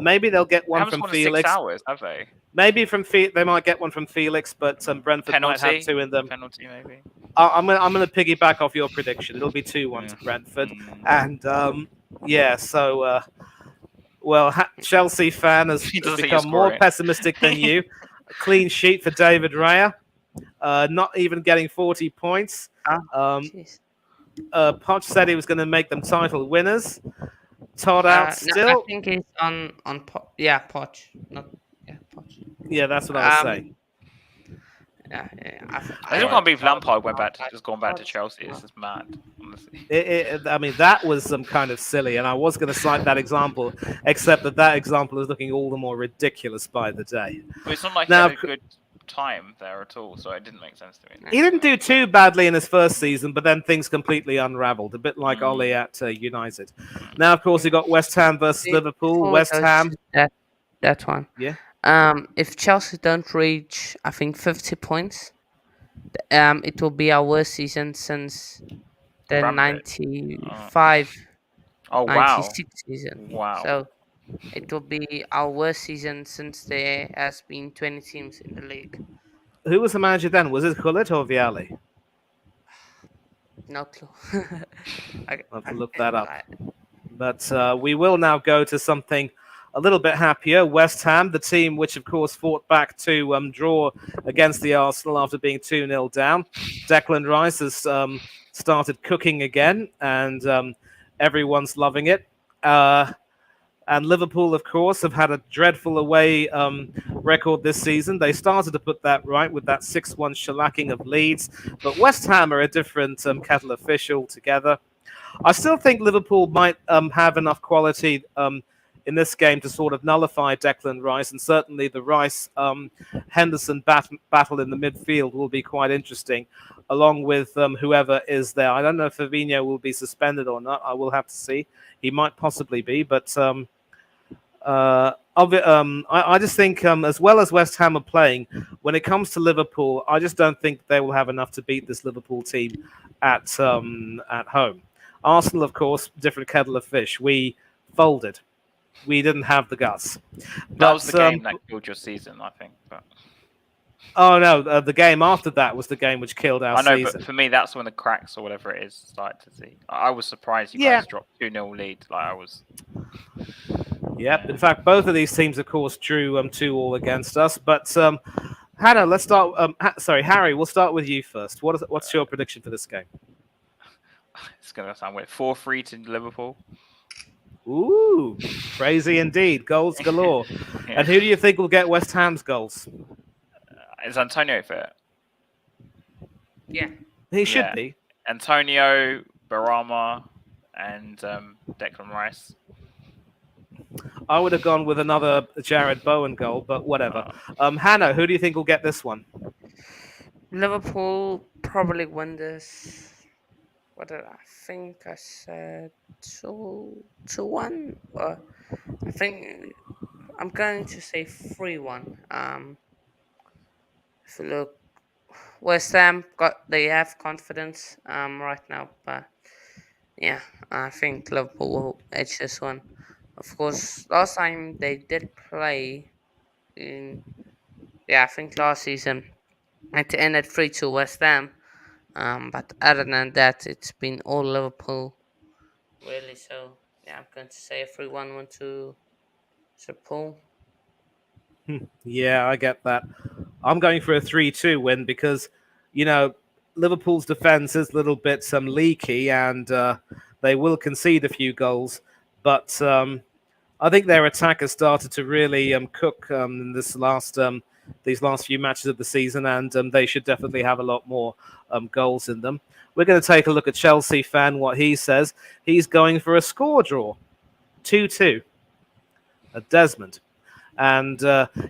Maybe they'll get one from Felix. 6 hours, have they? Maybe they might get one from Felix, but Brentford might have two in them. Penalty, maybe. I'm gonna piggyback off your prediction. It'll be 2-1 to Brentford, and So, Chelsea fan has become more pessimistic than you. A clean sheet for David Raya, not even getting 40 points. Poch said he was going to make them title winners. Todd out still. No, I think it's on Poch. Yeah, Poch. Not Poch. Yeah, that's what I was saying. Yeah, I still can't believe Lampard went back to Chelsea. This is mad, honestly. I mean, that was some kind of silly, and I was going to cite that example, except that example is looking all the more ridiculous by the day. But it's not like he had a good time there at all, so it didn't make sense to me. He didn't do too badly in his first season, but then things completely unraveled, a bit like Ollie at United. Now, of course, you got West Ham versus Liverpool. West Ham. That one. Yeah. If Chelsea don't reach, I think 50 points, it will be our worst season since the 95, 96 season. Wow. So it will be our worst season since there has been 20 teams in the league. Who was the manager then? Was it Gullit or Vialli? No clue. I'll have to look that up. But we will now go to something a little bit happier. West Ham, the team which, of course, fought back to draw against the Arsenal after being 2-0 down. Declan Rice has started cooking again, and everyone's loving it. And Liverpool, of course, have had a dreadful away record this season. They started to put that right with that 6-1 shellacking of Leeds. But West Ham are a different kettle of fish altogether. I still think Liverpool might have enough quality in this game to sort of nullify Declan Rice. And certainly the Rice-Henderson battle in the midfield will be quite interesting, along with whoever is there. I don't know if Fabinho will be suspended or not. I will have to see. He might possibly be, but I just think as well as West Ham are playing, when it comes to Liverpool, I just don't think they will have enough to beat this Liverpool team at home. Arsenal, of course, different kettle of fish. We folded. We didn't have the guts. That was the game that killed your season, I think. But... Oh no, the game after that was the game which killed our season. I know, but for me, that's when the cracks or whatever it is started to see. I was surprised you guys dropped 2-0 lead. Like I was. Yep. In fact, both of these teams, of course, drew 2-2 against us. But Hannah, let's start. Harry, we'll start with you first. What's your prediction for this game? It's gonna sound weird. 4-3 to Liverpool. Ooh, crazy indeed. Goals galore. Yeah. And who do you think will get West Ham's goals? Is Antonio fit? Yeah. He should be. Antonio, Barama, and Declan Rice. I would have gone with another Jared Bowen goal, but whatever. Hannah, who do you think will get this one? Liverpool probably win this. What did I think? I said 2-1. I think I'm going to say 3-1. If you look, West Ham they have confidence right now, but yeah, I think Liverpool will edge this one. Of course, last time they did play I think last season it ended 3-2 West Ham. But other than that, it's been all Liverpool, really. So yeah, I'm going to say a 3-1 win to Liverpool. Yeah, I get that. I'm going for a 3-2 win because, Liverpool's defense is a little bit leaky and they will concede a few goals. But I think their attack has started to really cook in these last few matches of the season, and they should definitely have a lot more goals in them. We're going to take a look at Chelsea fan, what he says. He's going for a score draw, 2-2. Desmond. And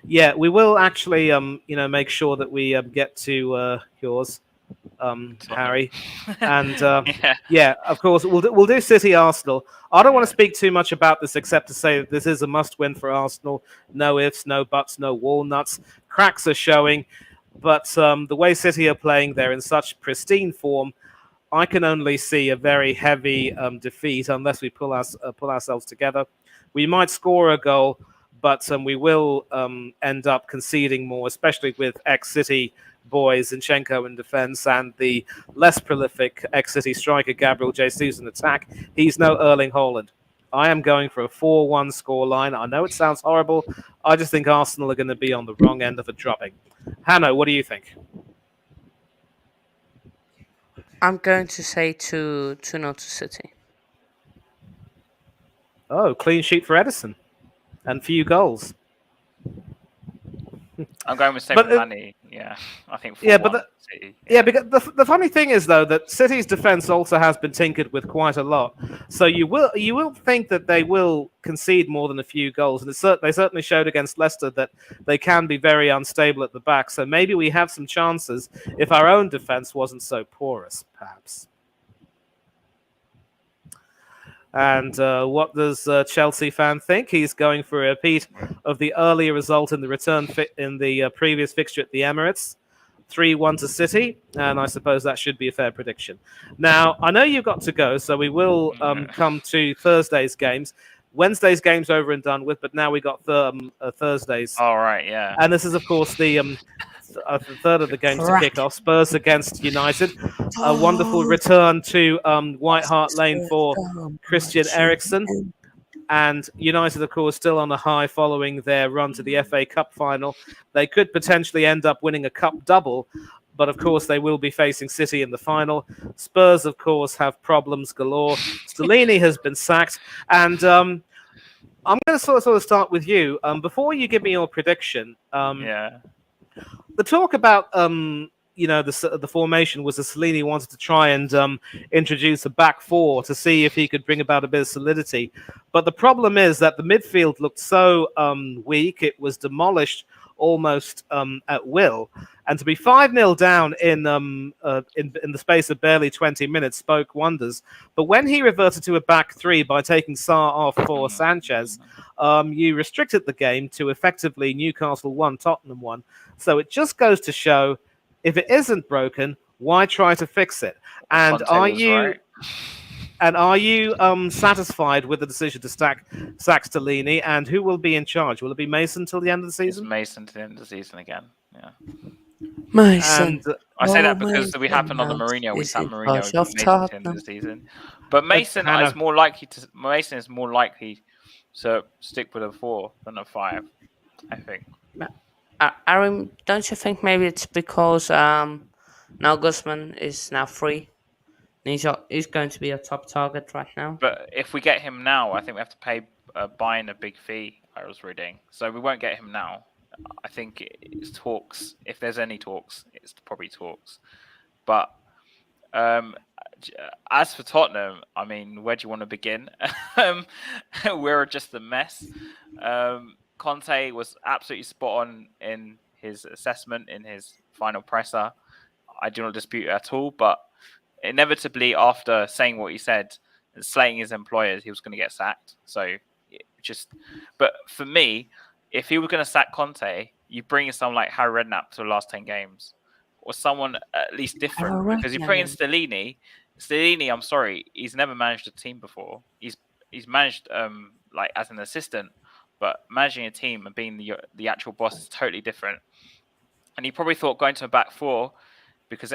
we will actually, make sure that we get to yours, Harry. And of course, we'll do City Arsenal. I don't want to speak too much about this except to say that this is a must-win for Arsenal. No ifs, no buts, no walnuts. Cracks are showing, but the way City are playing, they're in such pristine form. I can only see a very heavy defeat unless we pull ourselves together. We might score a goal, but we will end up conceding more, especially with ex-City boys Zinchenko in defence and the less prolific ex-City striker Gabriel Jesus in attack. He's no Erling Haaland. I am going for a 4-1 scoreline. I know it sounds horrible. I just think Arsenal are going to be on the wrong end of a drubbing. Hanno, what do you think? I'm going to say 2-0 to City. Oh, clean sheet for Edison. And few goals. I'm going with same money. Yeah, I think. City. Because the funny thing is though that City's defense also has been tinkered with quite a lot. So you will think that they will concede more than a few goals, and they certainly showed against Leicester that they can be very unstable at the back. So maybe we have some chances if our own defense wasn't so porous, perhaps. And what does Chelsea fan think? He's going for a repeat of the earlier result in the return in the previous fixture at the Emirates, 3-1 to City, and I suppose that should be a fair prediction. Now, I know you've got to go, so we will come to Thursday's games. Wednesday's game's over and done with, but now we got Thursday's. All right, yeah. And this is, of course, the a third of the game to kick Crack. off. Spurs against United. A wonderful Oh, return to White Hart Lane for so Christian much. Eriksen. And United, of course, still on a high following their run to the FA Cup final. They could potentially end up winning a cup double, but of course they will be facing City in the final. Spurs, of course, have problems galore. Stellini has been sacked, and I'm going to sort of start with you. Before you give me your prediction, Yeah. the talk about the formation was that Cellini wanted to try and introduce a back four to see if he could bring about a bit of solidity. But the problem is that the midfield looked so weak; it was demolished almost at will. And to be 5-0 down in the space of barely 20 minutes spoke wonders. But when he reverted to a back three by taking Sarr off for Sanchez, you restricted the game to effectively Newcastle 1, Tottenham 1. So it just goes to show, if it isn't broken, why try to fix it? And Conte are was you right. satisfied with the decision to sack Stellini? And who will be in charge? Will it be Mason till the end of the It's season? Mason to the end of the season again. Yeah. Mason. And I say that Oh, because we Mason happened on the Mount Mourinho. We is sat in Mourinho. charge We of beat Mason to the end of Tottenham. the season. But Mason Hannah, is more likely to stick with a 4 than a 5. I think. Aaron, don't you think maybe it's because now Guzman is now free? And he's going to be a top target right now. But if we get him now, I think we have to pay buying a big fee. I was reading, so we won't get him now. I think it's talks. If there's any talks, it's probably talks. But as for Tottenham, I mean, where do you want to begin? We're just a mess. Conte was absolutely spot on in his assessment in his final presser. I do not dispute it at all, but inevitably, after saying what he said and slating his employers, he was going to get sacked. So but for me, if he was going to sack Conte, you bring in someone like Harry Redknapp to the last 10 games, or someone at least different, because you bring in Stellini. Stellini, I'm sorry, he's never managed a team before. He's managed like as an assistant, but managing a team and being the actual boss is totally different. And he probably thought going to a back four, because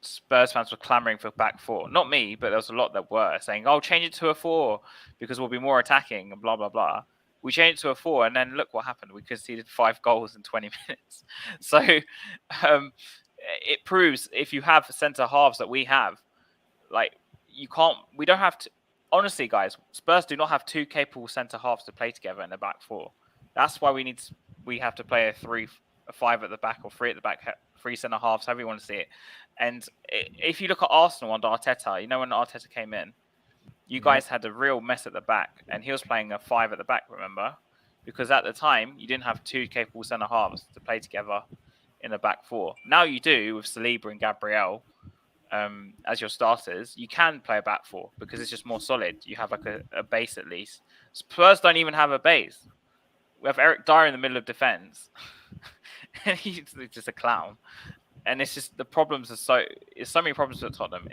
Spurs fans were clamoring for back four. Not me, but there was a lot that were saying, "Oh, change it to a 4 because we'll be more attacking," and blah blah blah. We changed it to a 4, and then look what happened. We conceded 5 goals in 20 minutes. So it proves, if you have centre halves that we have, like, you can't. We don't have to. Honestly, guys, Spurs do not have 2 capable centre halves to play together in the back 4. That's why we have to play a 5 at the back or 3 at the back, 3 centre halves, however you want to see it. And if you look at Arsenal under Arteta, when Arteta came in, you guys had a real mess at the back, and he was playing a 5 at the back, remember? Because at the time, you didn't have 2 capable centre halves to play together in the back 4. Now you do, with Saliba and Gabriel as your starters. You can play a back 4 because it's just more solid. You have like a base at least. Spurs don't even have a base. We have Eric Dyer in the middle of defence, and he's just a clown. And it's just the problems are so many problems at Tottenham.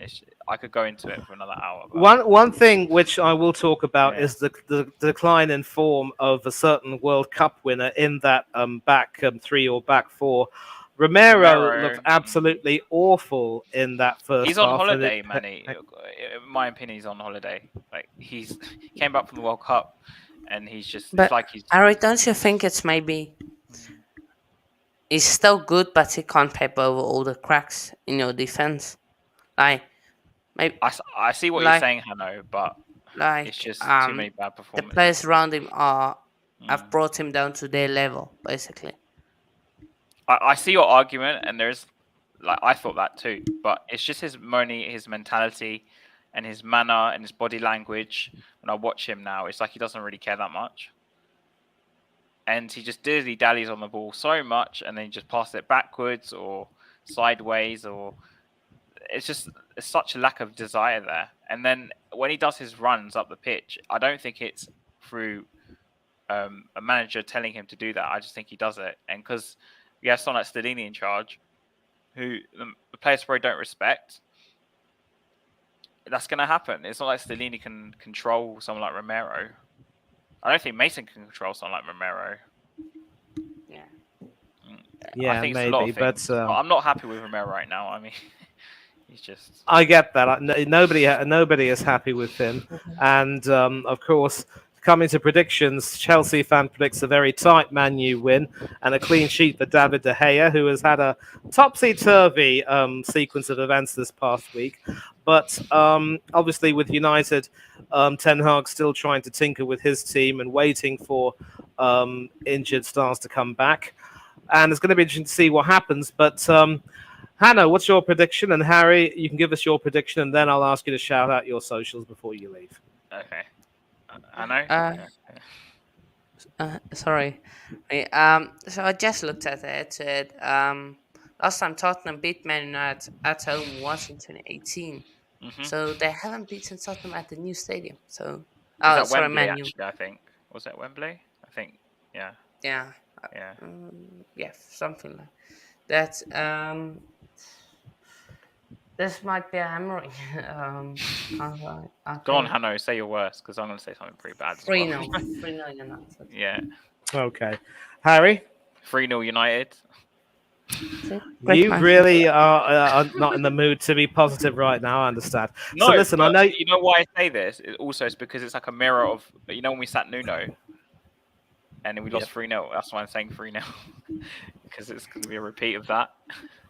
I could go into it for another hour. One thing which I will talk about is the decline in form of a certain World Cup winner in that back 3 or back 4. Romero looked absolutely awful in that first He's half. on holiday, Manny. In my opinion, he's on holiday. Like, he came back from the World Cup, and he's just. But it's like he's. Ari, don't you think it's maybe he's still good, but he can't paper over all the cracks in your defense? Like, maybe I see what you're saying, Hanno, but it's just too many bad the performances. players around him have brought him down to their level, basically. I see your argument, and there's I thought that too, but it's just his mentality, and his manner and his body language. When I watch him now, it's like he doesn't really care that much, and he just dilly dallies on the ball so much, and then he just passes it backwards or sideways, or it's such a lack of desire there. And then when he does his runs up the pitch, I don't think it's through a manager telling him to do that. I just think he does it, and because we have someone like Stellini in charge, who the players probably don't respect, that's going to happen. It's not like Stellini can control someone like Romero. I don't think Mason can control someone like Romero. Yeah. I Yeah, think it's a lot maybe, of things. but I'm not happy with Romero right now. I mean, he's just. I get that. Nobody is happy with him, and of course, coming to predictions, Chelsea fan predicts a very tight Man U win and a clean sheet for David De Gea, who has had a topsy-turvy sequence of events this past week. But obviously, with United, Ten Hag still trying to tinker with his team and waiting for injured stars to come back, and it's going to be interesting to see what happens. But Hannah, what's your prediction? And Harry, you can give us your prediction, and then I'll ask you to shout out your socials before you leave. Okay. I know. Sorry. So I just looked at it. Last time Tottenham beat Man United at home was in 2018. So they haven't beaten Tottenham at the new stadium. So, Was that sorry, Wembley? Man U. Actually, I think was that Wembley? I think. Yeah. Yeah. Yeah. Yeah, something like that. This might be a hammering. Go on, Hanno. Say your worst, because I'm going to say something pretty bad. 3-0. 3-0 United. Yeah. Okay. Harry? 3-0 United. You really are not in the mood to be positive right now, I understand. No, so listen, I know... You know why I say this? It's because it's like a mirror of, when we sat Nuno, and then we lost 3-0. That's why I'm saying 3-0. Because it's going to be a repeat of that.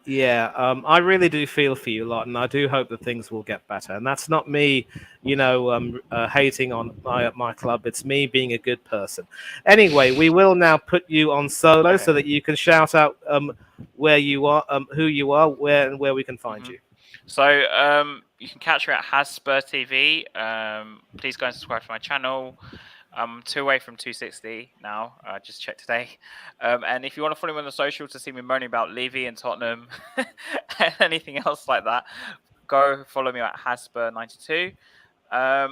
Yeah, I really do feel for you a lot, and I do hope that things will get better. And that's not me, hating on my club. It's me being a good person. Anyway, we will now put you on solo so that you can shout out where you are, who you are, where we can find you. So you can catch me at Hasper TV. Please go and subscribe to my channel. I'm 2 away from 260 now. I just checked today. And if you want to follow me on the social to see me moaning about Levy and Tottenham and anything else like that, go follow me at Hasper92.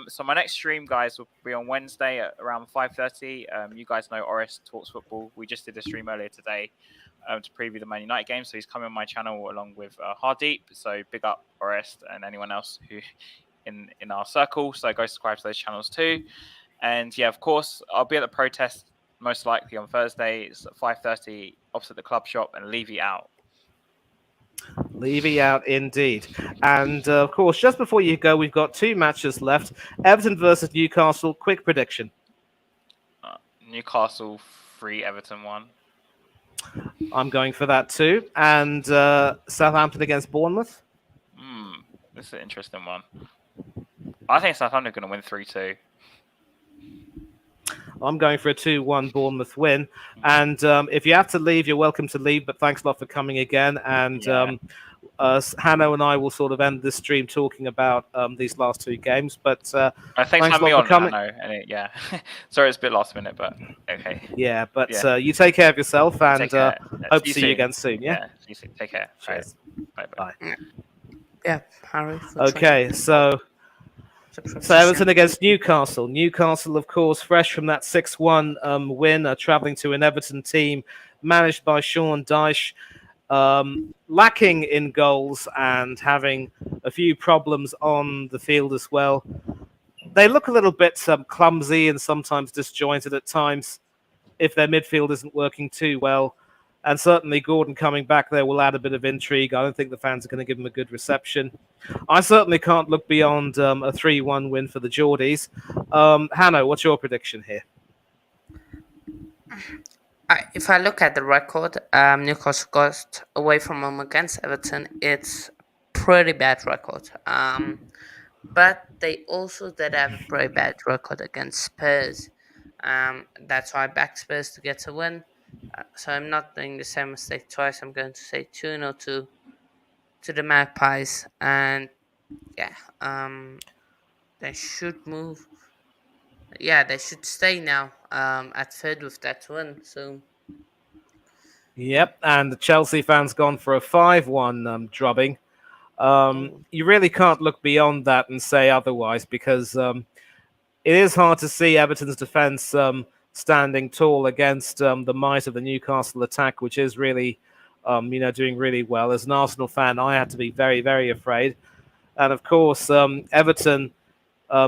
So my next stream, guys, will be on Wednesday at around 5:30. You guys know Oris Talks Football. We just did a stream earlier today to preview the Man United game. So he's coming on my channel along with Hardeep. So big up Oris and anyone else who in our circle. So go subscribe to those channels too. And yeah, of course, I'll be at the protest most likely on Thursday. It's at 5:30 opposite the club shop, and Levy out. Levy out indeed. And of course, just before you go, we've got 2 matches left. Everton versus Newcastle. Quick prediction. Newcastle 3, Everton 1. I'm going for that too. And Southampton against Bournemouth. This is an interesting one. I think Southampton are going to win 3-2. I'm going for a 2-1 Bournemouth win. And if you have to leave, you're welcome to leave. But thanks a lot for coming again. And Hanno and I will sort of end this stream talking about these last 2 games. But thanks for having me on, Hanno. And sorry, it's a bit last minute, but okay. Yeah, but you take care of yourself, and hope to see you again soon. Yeah, see you soon. Take care. Cheers. Bye. Yeah, Harry. Okay, so Everton against Newcastle. Newcastle, of course, fresh from that 6-1 win, travelling to an Everton team managed by Sean Dyche, lacking in goals and having a few problems on the field as well. They look a little bit clumsy and sometimes disjointed at times if their midfield isn't working too well. And certainly Gordon coming back there will add a bit of intrigue. I don't think the fans are going to give him a good reception. I certainly can't look beyond a 3-1 win for the Geordies. Hanno, what's your prediction here? If I look at the record, Newcastle got away from home against Everton. It's pretty bad record. But they also did have a pretty bad record against Spurs. That's why I backed Spurs to get a win. So I'm not doing the same mistake twice. I'm going to say 2-0 to the Magpies. And they should move. Yeah, they should stay now at third with that win. So. Yep, and the Chelsea fans gone for a 5-1 drubbing. You really can't look beyond that and say otherwise, because it is hard to see Everton's defence standing tall against the might of the Newcastle attack, which is really, doing really well. As an Arsenal fan, I had to be very, very afraid. And of course, Everton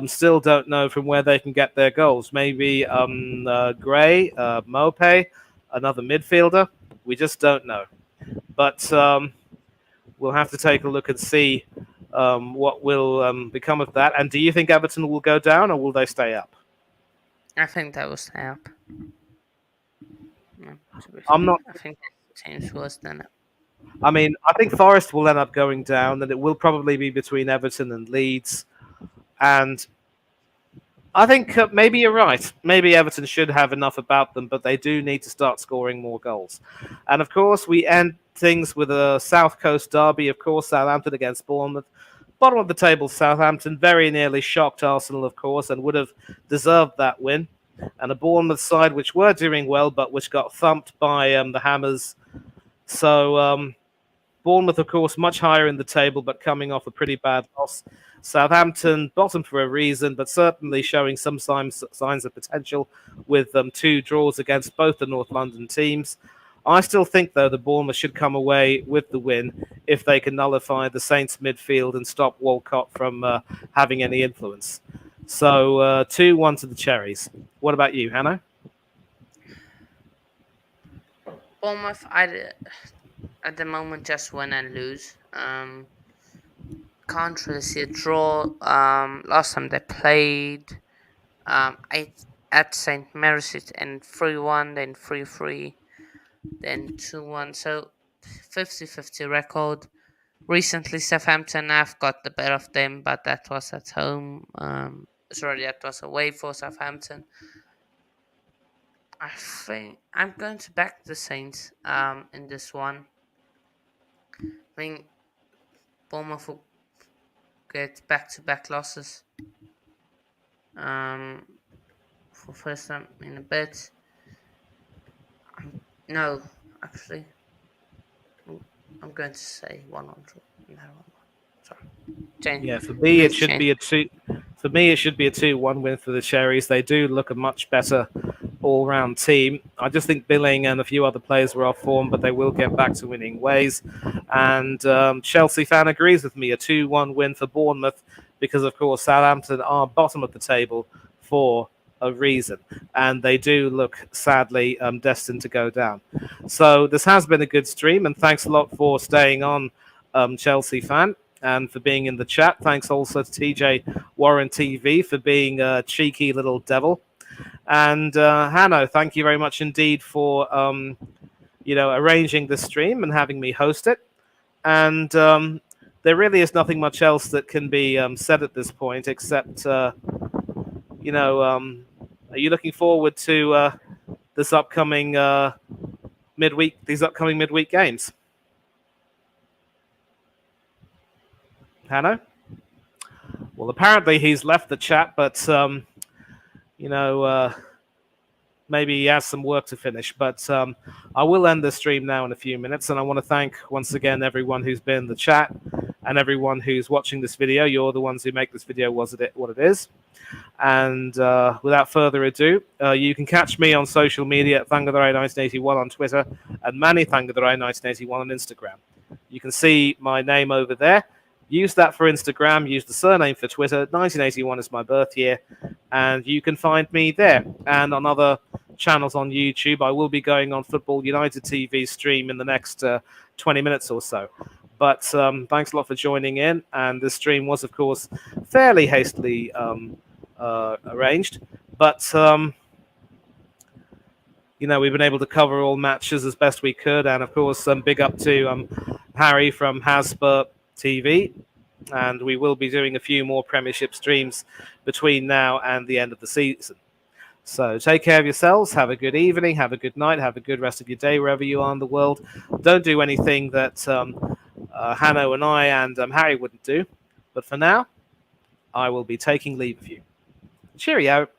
still don't know from where they can get their goals. Maybe Gray, Mope, another midfielder. We just don't know. But we'll have to take a look and see what will become of that. And do you think Everton will go down, or will they stay up? I think that will stay up. I'm not. I think team's worse than it. I mean, I think Forest will end up going down, and it will probably be between Everton and Leeds. And I think maybe you're right. Maybe Everton should have enough about them, but they do need to start scoring more goals. And of course, we end things with a South Coast derby. Of course, Southampton against Bournemouth. Bottom of the table, Southampton very nearly shocked Arsenal, of course, and would have deserved that win. And a Bournemouth side which were doing well, but which got thumped by the Hammers. So Bournemouth, of course, much higher in the table, but coming off a pretty bad loss. Southampton, bottom for a reason, but certainly showing some signs of potential with 2 draws against both the North London teams. I still think, though, the Bournemouth should come away with the win if they can nullify the Saints' midfield and stop Walcott from having any influence. So 2-1 to the Cherries. What about you, Hanno? Bournemouth, at the moment, just win and lose. Can't really see a draw. Last time they played, at St. Mary's it ended 3-1, then 3-3, then 2-1. So 50-50 record. Recently, Southampton have got the better of them, but that was at home. That was away for Southampton. I think I'm going to back the Saints in this one. I think Bournemouth will get back-to-back losses for first time in a bit. No, actually, I'm going to say 1-1 draw. No, sorry. Jane, Yeah, for me it should be a 2. For me, it should be a 2-1 win for the Cherries. They do look a much better all-round team. I just think Billing and a few other players were off form, but they will get back to winning ways. And Chelsea fan agrees with me, a 2-1 win for Bournemouth, because, of course, Southampton are bottom of the table for a reason, and they do look sadly destined to go down. So this has been a good stream, and thanks a lot for staying on, Chelsea fan, and for being in the chat. Thanks also to TJ Warren TV for being a cheeky little devil. And Hanno, thank you very much indeed for arranging the stream and having me host it. And there really is nothing much else that can be said at this point, except are you looking forward to these upcoming midweek games? Hanno? Well, apparently he's left the chat, but maybe he has some work to finish. But I will end the stream now in a few minutes, and I want to thank once again everyone who's been in the chat and everyone who's watching this video. You're the ones who make this video what it is. And without further ado, you can catch me on social media at Thangadorai1981 on Twitter and Manny Thangadorai1981 on Instagram. You can see my name over there. Use that for Instagram. Use the surname for Twitter. 1981 is my birth year, and you can find me there. And on other channels on YouTube, I will be going on Football United TV stream in the next 20 minutes or so. But thanks a lot for joining in. And this stream was, of course, fairly hastily arranged. But, we've been able to cover all matches as best we could. And, of course, big up to Harry from Hasper TV, and we will be doing a few more Premiership streams between now and the end of the season. So take care of yourselves, have a good evening, have a good night, have a good rest of your day wherever you are in the world. Don't do anything that Hanno and I and Harry wouldn't do, but for now I will be taking leave of you. Cheerio.